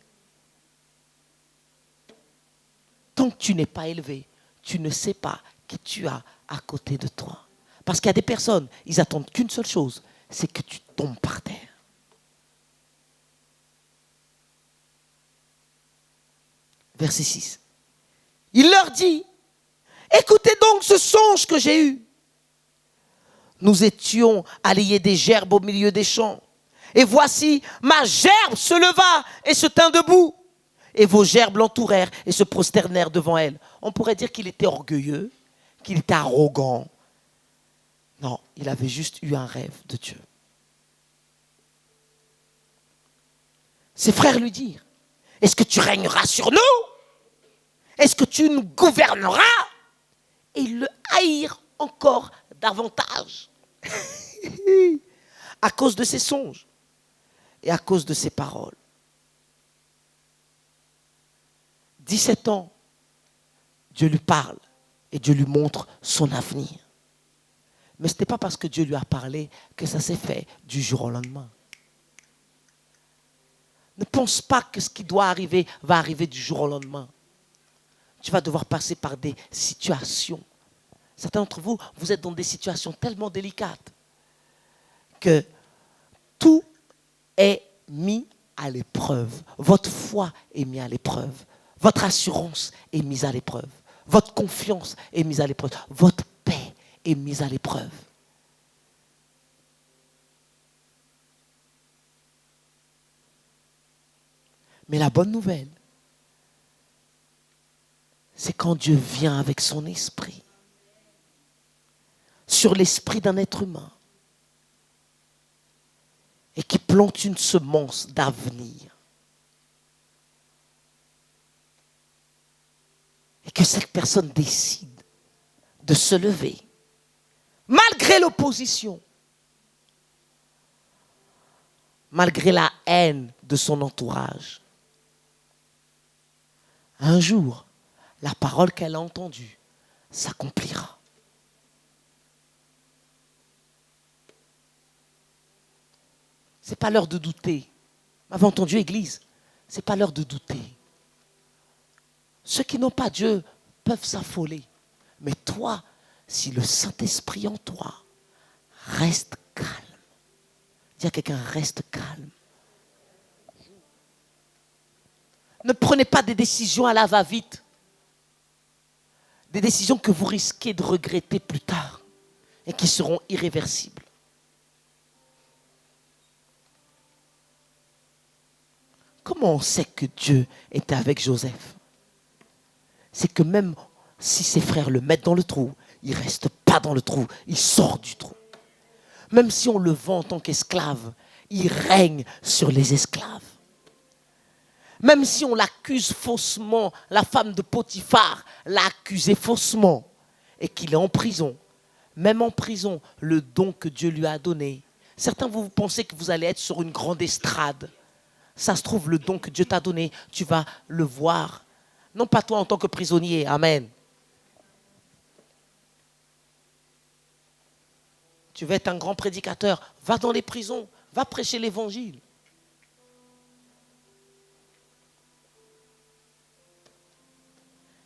Tant que tu n'es pas élevé, tu ne sais pas qui tu as à côté de toi. Parce qu'il y a des personnes, ils attendent qu'une seule chose, c'est que tu tombes par terre. Verset 6. Il leur dit, écoutez donc ce songe que j'ai eu. Nous étions à lier des gerbes au milieu des champs. Et voici, ma gerbe se leva et se tint debout. Et vos gerbes l'entourèrent et se prosternèrent devant elle. On pourrait dire qu'il était orgueilleux, qu'il était arrogant. Non, il avait juste eu un rêve de Dieu. Ses frères lui dirent, est-ce que tu régneras sur nous? Est-ce que tu nous gouverneras? Et ils le haïrent encore davantage à cause de ses songes et à cause de ses paroles. 17 ans, Dieu lui parle et Dieu lui montre son avenir. Mais ce n'était pas parce que Dieu lui a parlé que ça s'est fait du jour au lendemain. Ne pense pas que ce qui doit arriver va arriver du jour au lendemain. Tu vas devoir passer par des situations. Certains d'entre vous, vous êtes dans des situations tellement délicates que tout est mis à l'épreuve. Votre foi est mise à l'épreuve. Votre assurance est mise à l'épreuve. Votre confiance est mise à l'épreuve. Votre paix est mise à l'épreuve. Mais la bonne nouvelle, c'est quand Dieu vient avec son esprit sur l'esprit d'un être humain et qui plante une semence d'avenir. Et que cette personne décide de se lever, malgré l'opposition, malgré la haine de son entourage. Un jour, la parole qu'elle a entendue s'accomplira. Ce n'est pas l'heure de douter. Vous m'avez entendu, Église? Ce n'est pas l'heure de douter. Ceux qui n'ont pas Dieu peuvent s'affoler. Mais toi, si le Saint-Esprit en toi Reste calme. Dis à quelqu'un, reste calme. Ne prenez pas des décisions à la va-vite. Des décisions que vous risquez de regretter plus tard et qui seront irréversibles. Comment on sait que Dieu était avec Joseph? C'est que même si ses frères le mettent dans le trou, il ne reste pas dans le trou, il sort du trou. Même si on le vend en tant qu'esclave, il règne sur les esclaves. Même si on l'accuse faussement, la femme de Potiphar l'a accusé faussement et qu'il est en prison. Même en prison, le don que Dieu lui a donné. Certains, vous pensez que vous allez être sur une grande estrade. Ça se trouve, le don que Dieu t'a donné, tu vas le voir. Non pas toi en tant que prisonnier. Amen. Tu veux être un grand prédicateur. Va dans les prisons. Va prêcher l'évangile.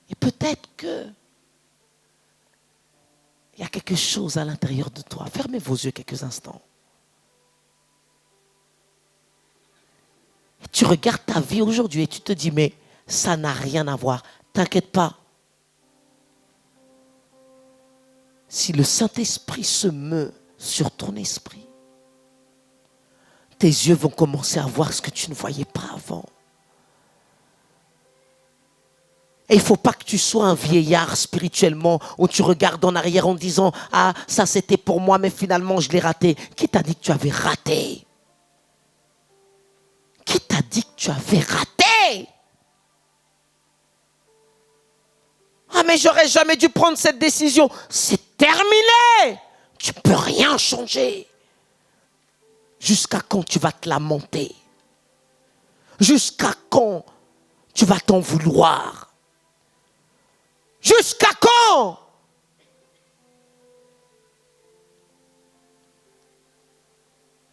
Et peut-être que il y a quelque chose à l'intérieur de toi. Fermez vos yeux quelques instants. Et tu regardes ta vie aujourd'hui et tu te dis, mais ça n'a rien à voir. T'inquiète pas. Si le Saint-Esprit se meut sur ton esprit, tes yeux vont commencer à voir ce que tu ne voyais pas avant. Et il ne faut pas que tu sois un vieillard spirituellement où tu regardes en arrière en disant « Ah, ça c'était pour moi, mais finalement je l'ai raté. » Qui t'a dit que tu avais raté? Qui t'a dit que tu avais raté? Ah, mais j'aurais jamais dû prendre cette décision. C'est terminé. Tu ne peux rien changer. Jusqu'à quand tu vas te lamenter? Jusqu'à quand tu vas t'en vouloir? Jusqu'à quand?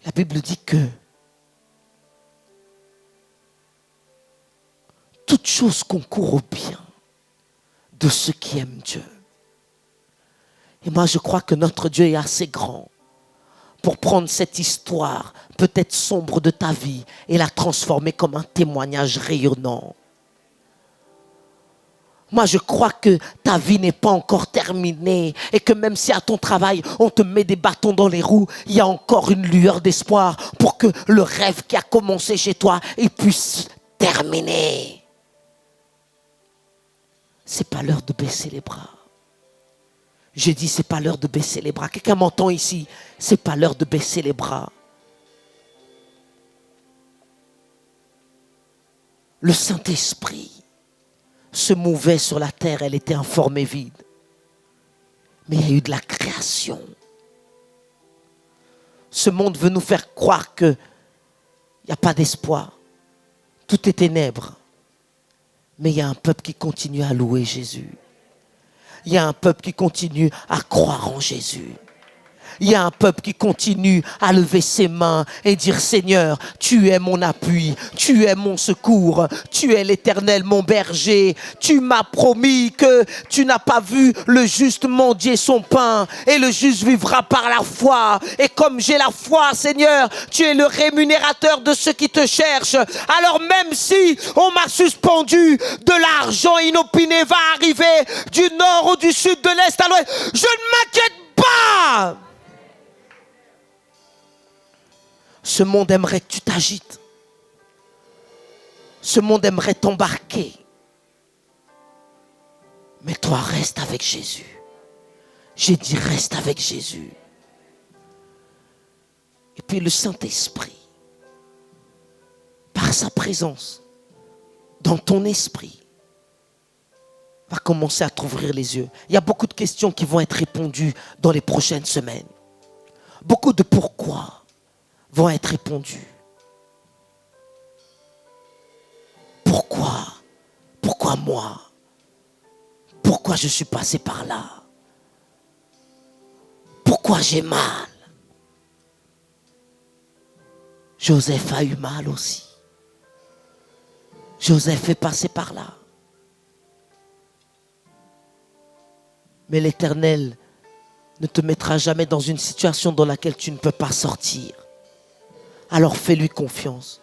La Bible dit que toute chose concourt au bien de ceux qui aiment Dieu. Et moi, je crois que notre Dieu est assez grand pour prendre cette histoire, peut-être sombre de ta vie, et la transformer comme un témoignage rayonnant. Moi, je crois que ta vie n'est pas encore terminée et que même si à ton travail, on te met des bâtons dans les roues, il y a encore une lueur d'espoir pour que le rêve qui a commencé chez toi, il puisse terminer. C'est pas l'heure de baisser les bras. J'ai dit, c'est pas l'heure de baisser les bras. Quelqu'un m'entend ici? C'est pas l'heure de baisser les bras. Le Saint-Esprit se mouvait sur la terre, elle était informée vide. Mais il y a eu de la création. Ce monde veut nous faire croire qu'il n'y a pas d'espoir. Tout est ténèbres. Mais il y a un peuple qui continue à louer Jésus. Il y a un peuple qui continue à croire en Jésus. Il y a un peuple qui continue à lever ses mains et dire « Seigneur, tu es mon appui, tu es mon secours, tu es l'Éternel, mon berger. Tu m'as promis que tu n'as pas vu le juste mendier son pain et le juste vivra par la foi. Et comme j'ai la foi, Seigneur, tu es le rémunérateur de ceux qui te cherchent. Alors même si on m'a suspendu, de l'argent inopiné va arriver du nord ou du sud, de l'est à l'ouest. Je ne m'inquiète pas. » Ce monde aimerait que tu t'agites. Ce monde aimerait t'embarquer. Mais toi, reste avec Jésus. J'ai dit, reste avec Jésus. Et puis le Saint-Esprit, par sa présence, dans ton esprit, va commencer à t'ouvrir les yeux. Il y a beaucoup de questions qui vont être répondues dans les prochaines semaines. Beaucoup de pourquoi vont être répondus. Pourquoi? Pourquoi moi? Pourquoi je suis passé par là? Pourquoi j'ai mal? Joseph a eu mal aussi. Joseph est passé par là. Mais l'Éternel ne te mettra jamais dans une situation dans laquelle tu ne peux pas sortir. Alors fais-lui confiance.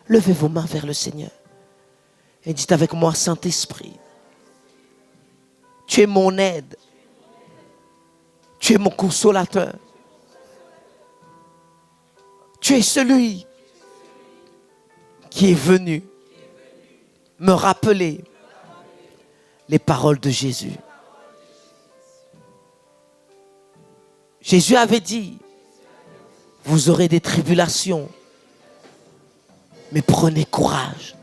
Levez vos mains vers le Seigneur et dites avec moi, Saint-Esprit, tu es mon aide, tu es mon consolateur, tu es celui qui est venu me rappeler les paroles de Jésus. Jésus avait dit, vous aurez des tribulations, mais prenez courage.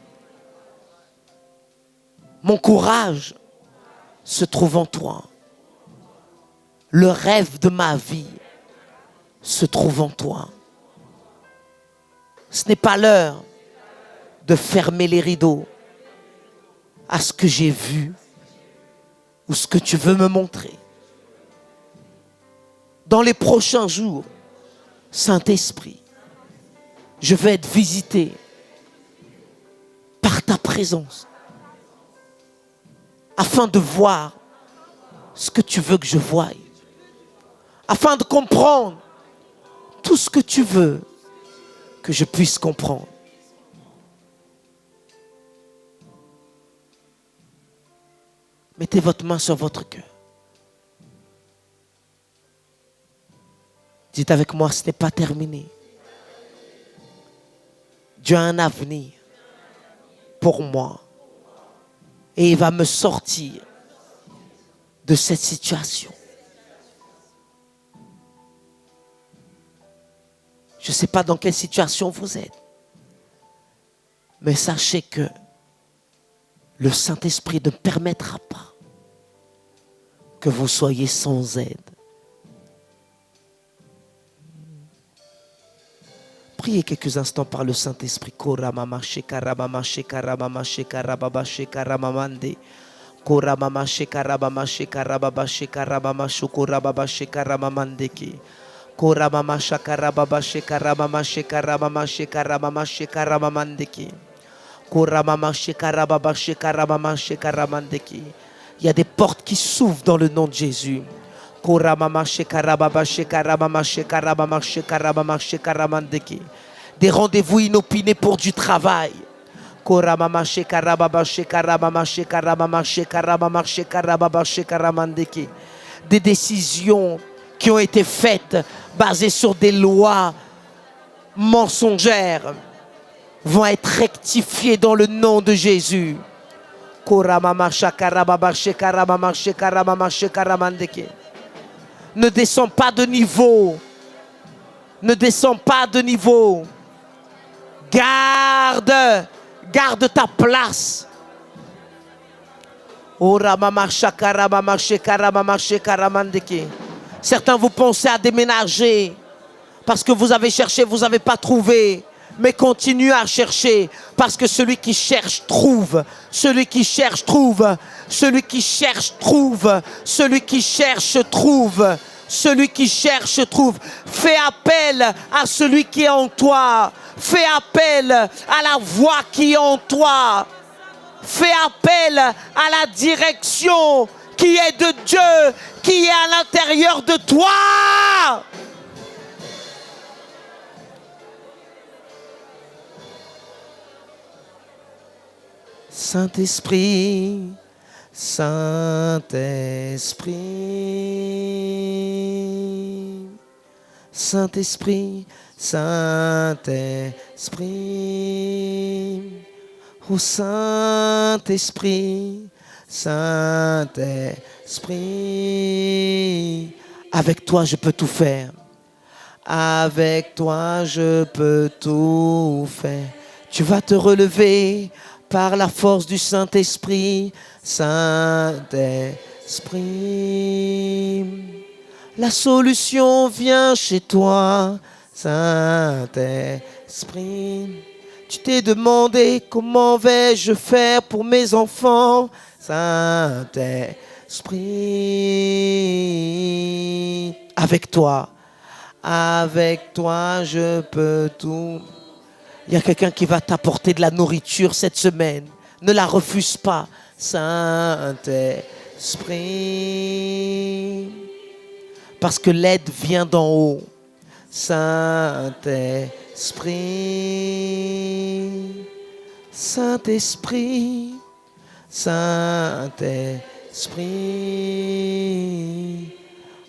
Mon courage se trouve en toi. Le rêve de ma vie se trouve en toi. Ce n'est pas l'heure de fermer les rideaux à ce que j'ai vu ou ce que tu veux me montrer. Dans les prochains jours, Saint-Esprit, je vais être visité par ta présence afin de voir ce que tu veux que je voie, afin de comprendre tout ce que tu veux que je puisse comprendre. Mettez votre main sur votre cœur. Dites avec moi, ce n'est pas terminé. Dieu a un avenir pour moi. Et il va me sortir de cette situation. Je ne sais pas dans quelle situation vous êtes. Mais sachez que le Saint-Esprit ne permettra pas que vous soyez sans aide. Priez quelques instants par le Saint-Esprit. Koramama shekarabama shekarabama shekarababa shekaramamande. Koramama shekarabama shekarababa shekarabama shukurababa shekaramamandeki. Koramama shakarababa shekarabama shekarabama shekaramama shekaramamandeki. Koramama shekarababa shekarabama shekaramandeki. Il y a des portes qui s'ouvrent dans le nom de Jésus. Des rendez-vous inopinés pour du travail. Des décisions qui ont été faites basées sur des lois mensongères vont être rectifiées dans le nom de Jésus. Ne descends pas de niveau. Ne descends pas de niveau. Garde ta place. Certains vous pensez à déménager parce que vous avez cherché, vous n'avez pas trouvé. Mais continuez à chercher parce que celui qui cherche trouve. Celui qui cherche trouve. Celui qui cherche trouve. Celui qui cherche trouve. Celui qui cherche trouve. Fais appel à celui qui est en toi. Fais appel à la voix qui est en toi. Fais appel à la direction qui est de Dieu, qui est à l'intérieur de toi. Saint-Esprit, Saint-Esprit, Saint-Esprit, Saint-Esprit, ô Saint-Esprit, Saint-Esprit, avec toi je peux tout faire, avec toi je peux tout faire, tu vas te relever par la force du Saint-Esprit, Saint-Esprit. La solution vient chez toi, Saint-Esprit. Tu t'es demandé comment vais-je faire pour mes enfants, Saint-Esprit. Avec toi je peux tout. Il y a quelqu'un qui va t'apporter de la nourriture cette semaine. Ne la refuse pas. Saint-Esprit. Parce que l'aide vient d'en haut. Saint-Esprit, Saint-Esprit, Saint-Esprit.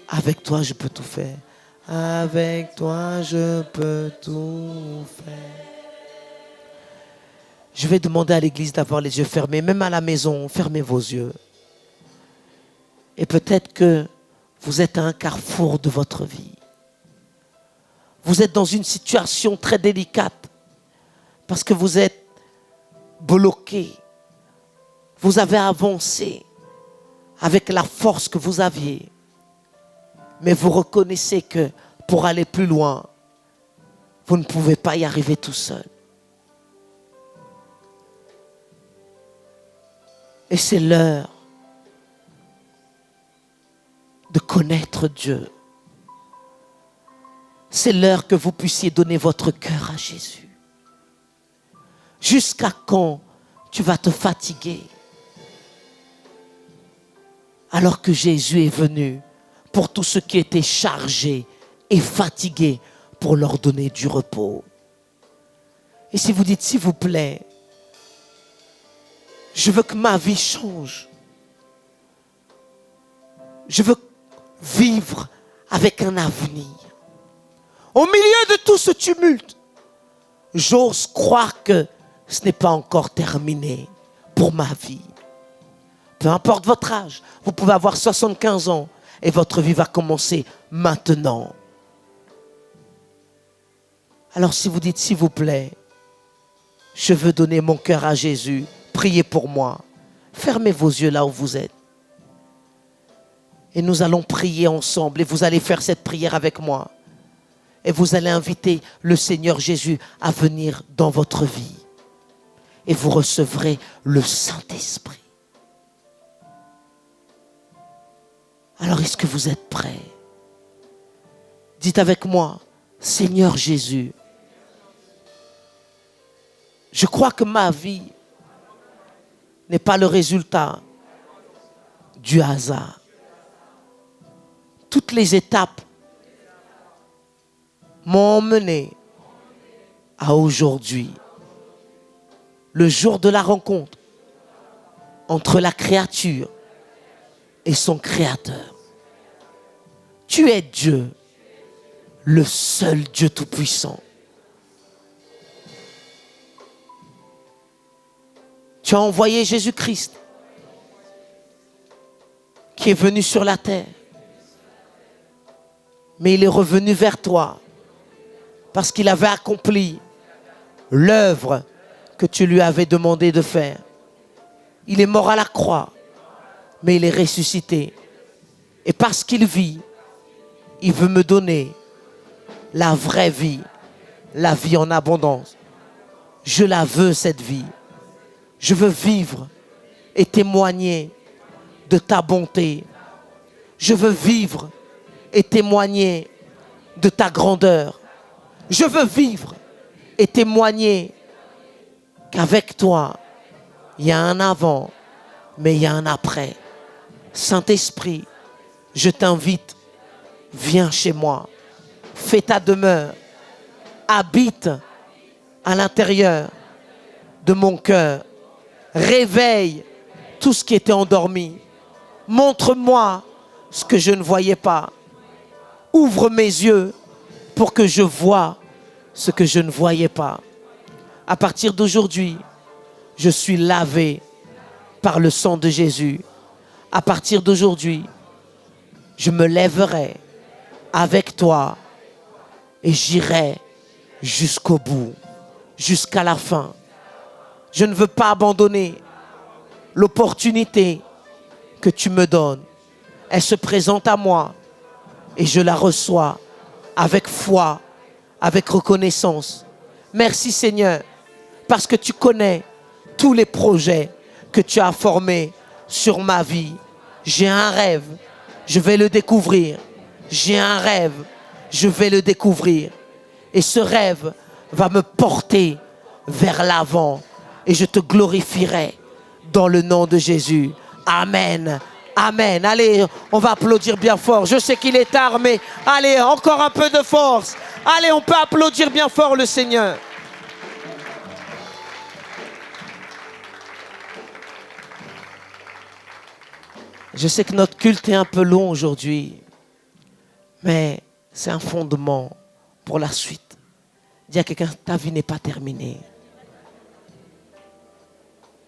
Avec toi, je peux tout faire. Avec toi, je peux tout faire. Je vais demander à l'église d'avoir les yeux fermés. Même à la maison, fermez vos yeux. Et peut-être que vous êtes à un carrefour de votre vie. Vous êtes dans une situation très délicate parce que vous êtes bloqué. Vous avez avancé avec la force que vous aviez. Mais vous reconnaissez que pour aller plus loin, vous ne pouvez pas y arriver tout seul. Et c'est l'heure de connaître Dieu. C'est l'heure que vous puissiez donner votre cœur à Jésus. Jusqu'à quand tu vas te fatiguer? Alors que Jésus est venu pour tous ceux qui étaient chargés et fatigués pour leur donner du repos. Et si vous dites, s'il vous plaît, je veux que ma vie change. Je veux vivre avec un avenir. Au milieu de tout ce tumulte, j'ose croire que ce n'est pas encore terminé pour ma vie. Peu importe votre âge, vous pouvez avoir 75 ans et votre vie va commencer maintenant. Alors si vous dites, s'il vous plaît, je veux donner mon cœur à Jésus, priez pour moi. Fermez vos yeux là où vous êtes. Et nous allons prier ensemble et vous allez faire cette prière avec moi. Et vous allez inviter le Seigneur Jésus à venir dans votre vie. Et vous recevrez le Saint-Esprit. Alors est-ce que vous êtes prêts? Dites avec moi, Seigneur Jésus, je crois que ma vie n'est pas le résultat du hasard. Toutes les étapes m'ont emmené à aujourd'hui, le jour de la rencontre entre la créature et son créateur. Tu es Dieu, le seul Dieu tout-puissant. Tu as envoyé Jésus-Christ qui est venu sur la terre. Mais il est revenu vers toi parce qu'il avait accompli l'œuvre que tu lui avais demandé de faire. Il est mort à la croix, mais il est ressuscité. Et parce qu'il vit, il veut me donner la vraie vie, la vie en abondance. Je la veux, cette vie. Je veux vivre et témoigner de ta bonté. Je veux vivre et témoigner de ta grandeur. Je veux vivre et témoigner qu'avec toi, il y a un avant, mais il y a un après. Saint-Esprit, je t'invite, viens chez moi, fais ta demeure, habite à l'intérieur de mon cœur, réveille tout ce qui était endormi, montre-moi ce que je ne voyais pas, ouvre mes yeux pour que je voie ce que je ne voyais pas. À partir d'aujourd'hui, je suis lavé par le sang de Jésus. À partir d'aujourd'hui, je me lèverai avec toi et j'irai jusqu'au bout, jusqu'à la fin. Je ne veux pas abandonner l'opportunité que tu me donnes. Elle se présente à moi et je la reçois avec foi, avec reconnaissance. Merci Seigneur, parce que tu connais tous les projets que tu as formés sur ma vie. J'ai un rêve, je vais le découvrir. J'ai un rêve, je vais le découvrir. Et ce rêve va me porter vers l'avant. Et je te glorifierai dans le nom de Jésus. Amen, Amen. Allez, on va applaudir bien fort. Je sais qu'il est tard, mais allez, encore un peu de force. Allez, on peut applaudir bien fort le Seigneur. Je sais que notre culte est un peu long aujourd'hui, mais c'est un fondement pour la suite. Dis à quelqu'un, ta vie n'est pas terminée.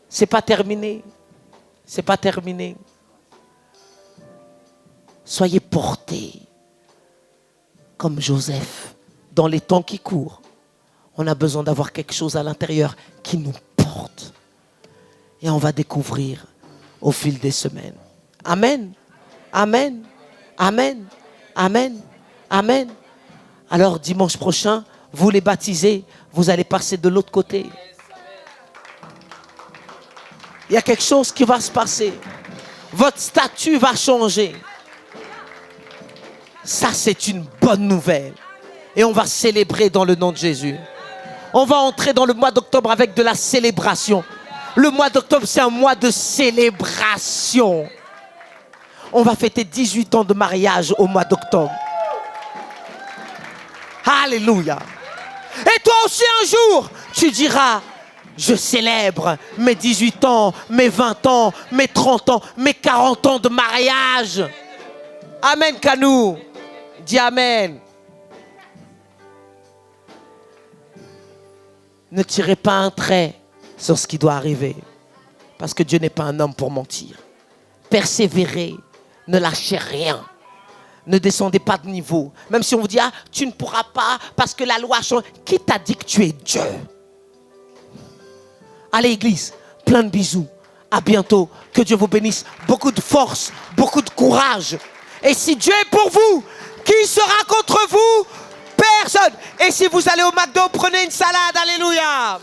C'est pas terminé. C'est pas terminé. Soyez portés comme Joseph dans les temps qui courent. On a besoin d'avoir quelque chose à l'intérieur qui nous porte. Et on va découvrir au fil des semaines. Amen. Amen. Amen. Amen. Amen. Alors dimanche prochain, vous les baptisez, vous allez passer de l'autre côté. Il y a quelque chose qui va se passer. Votre statut va changer. Ça, c'est une bonne nouvelle. Et on va célébrer dans le nom de Jésus. On va entrer dans le mois d'octobre avec de la célébration. Le mois d'octobre, c'est un mois de célébration. On va fêter 18 ans de mariage au mois d'octobre. Alléluia. Et toi aussi un jour, tu diras, je célèbre mes 18 ans, mes 20 ans, mes 30 ans, mes 40 ans de mariage. Amen, Kanou. Dis Amen. Ne tirez pas un trait sur ce qui doit arriver. Parce que Dieu n'est pas un homme pour mentir. Persévérez. Ne lâchez rien. Ne descendez pas de niveau. Même si on vous dit, ah, tu ne pourras pas parce que la loi change. Qui t'a dit que tu es Dieu? Allez, église, plein de bisous. À bientôt. Que Dieu vous bénisse. Beaucoup de force, beaucoup de courage. Et si Dieu est pour vous, qui sera contre vous? Personne. Et si vous allez au McDo, prenez une salade. Alléluia.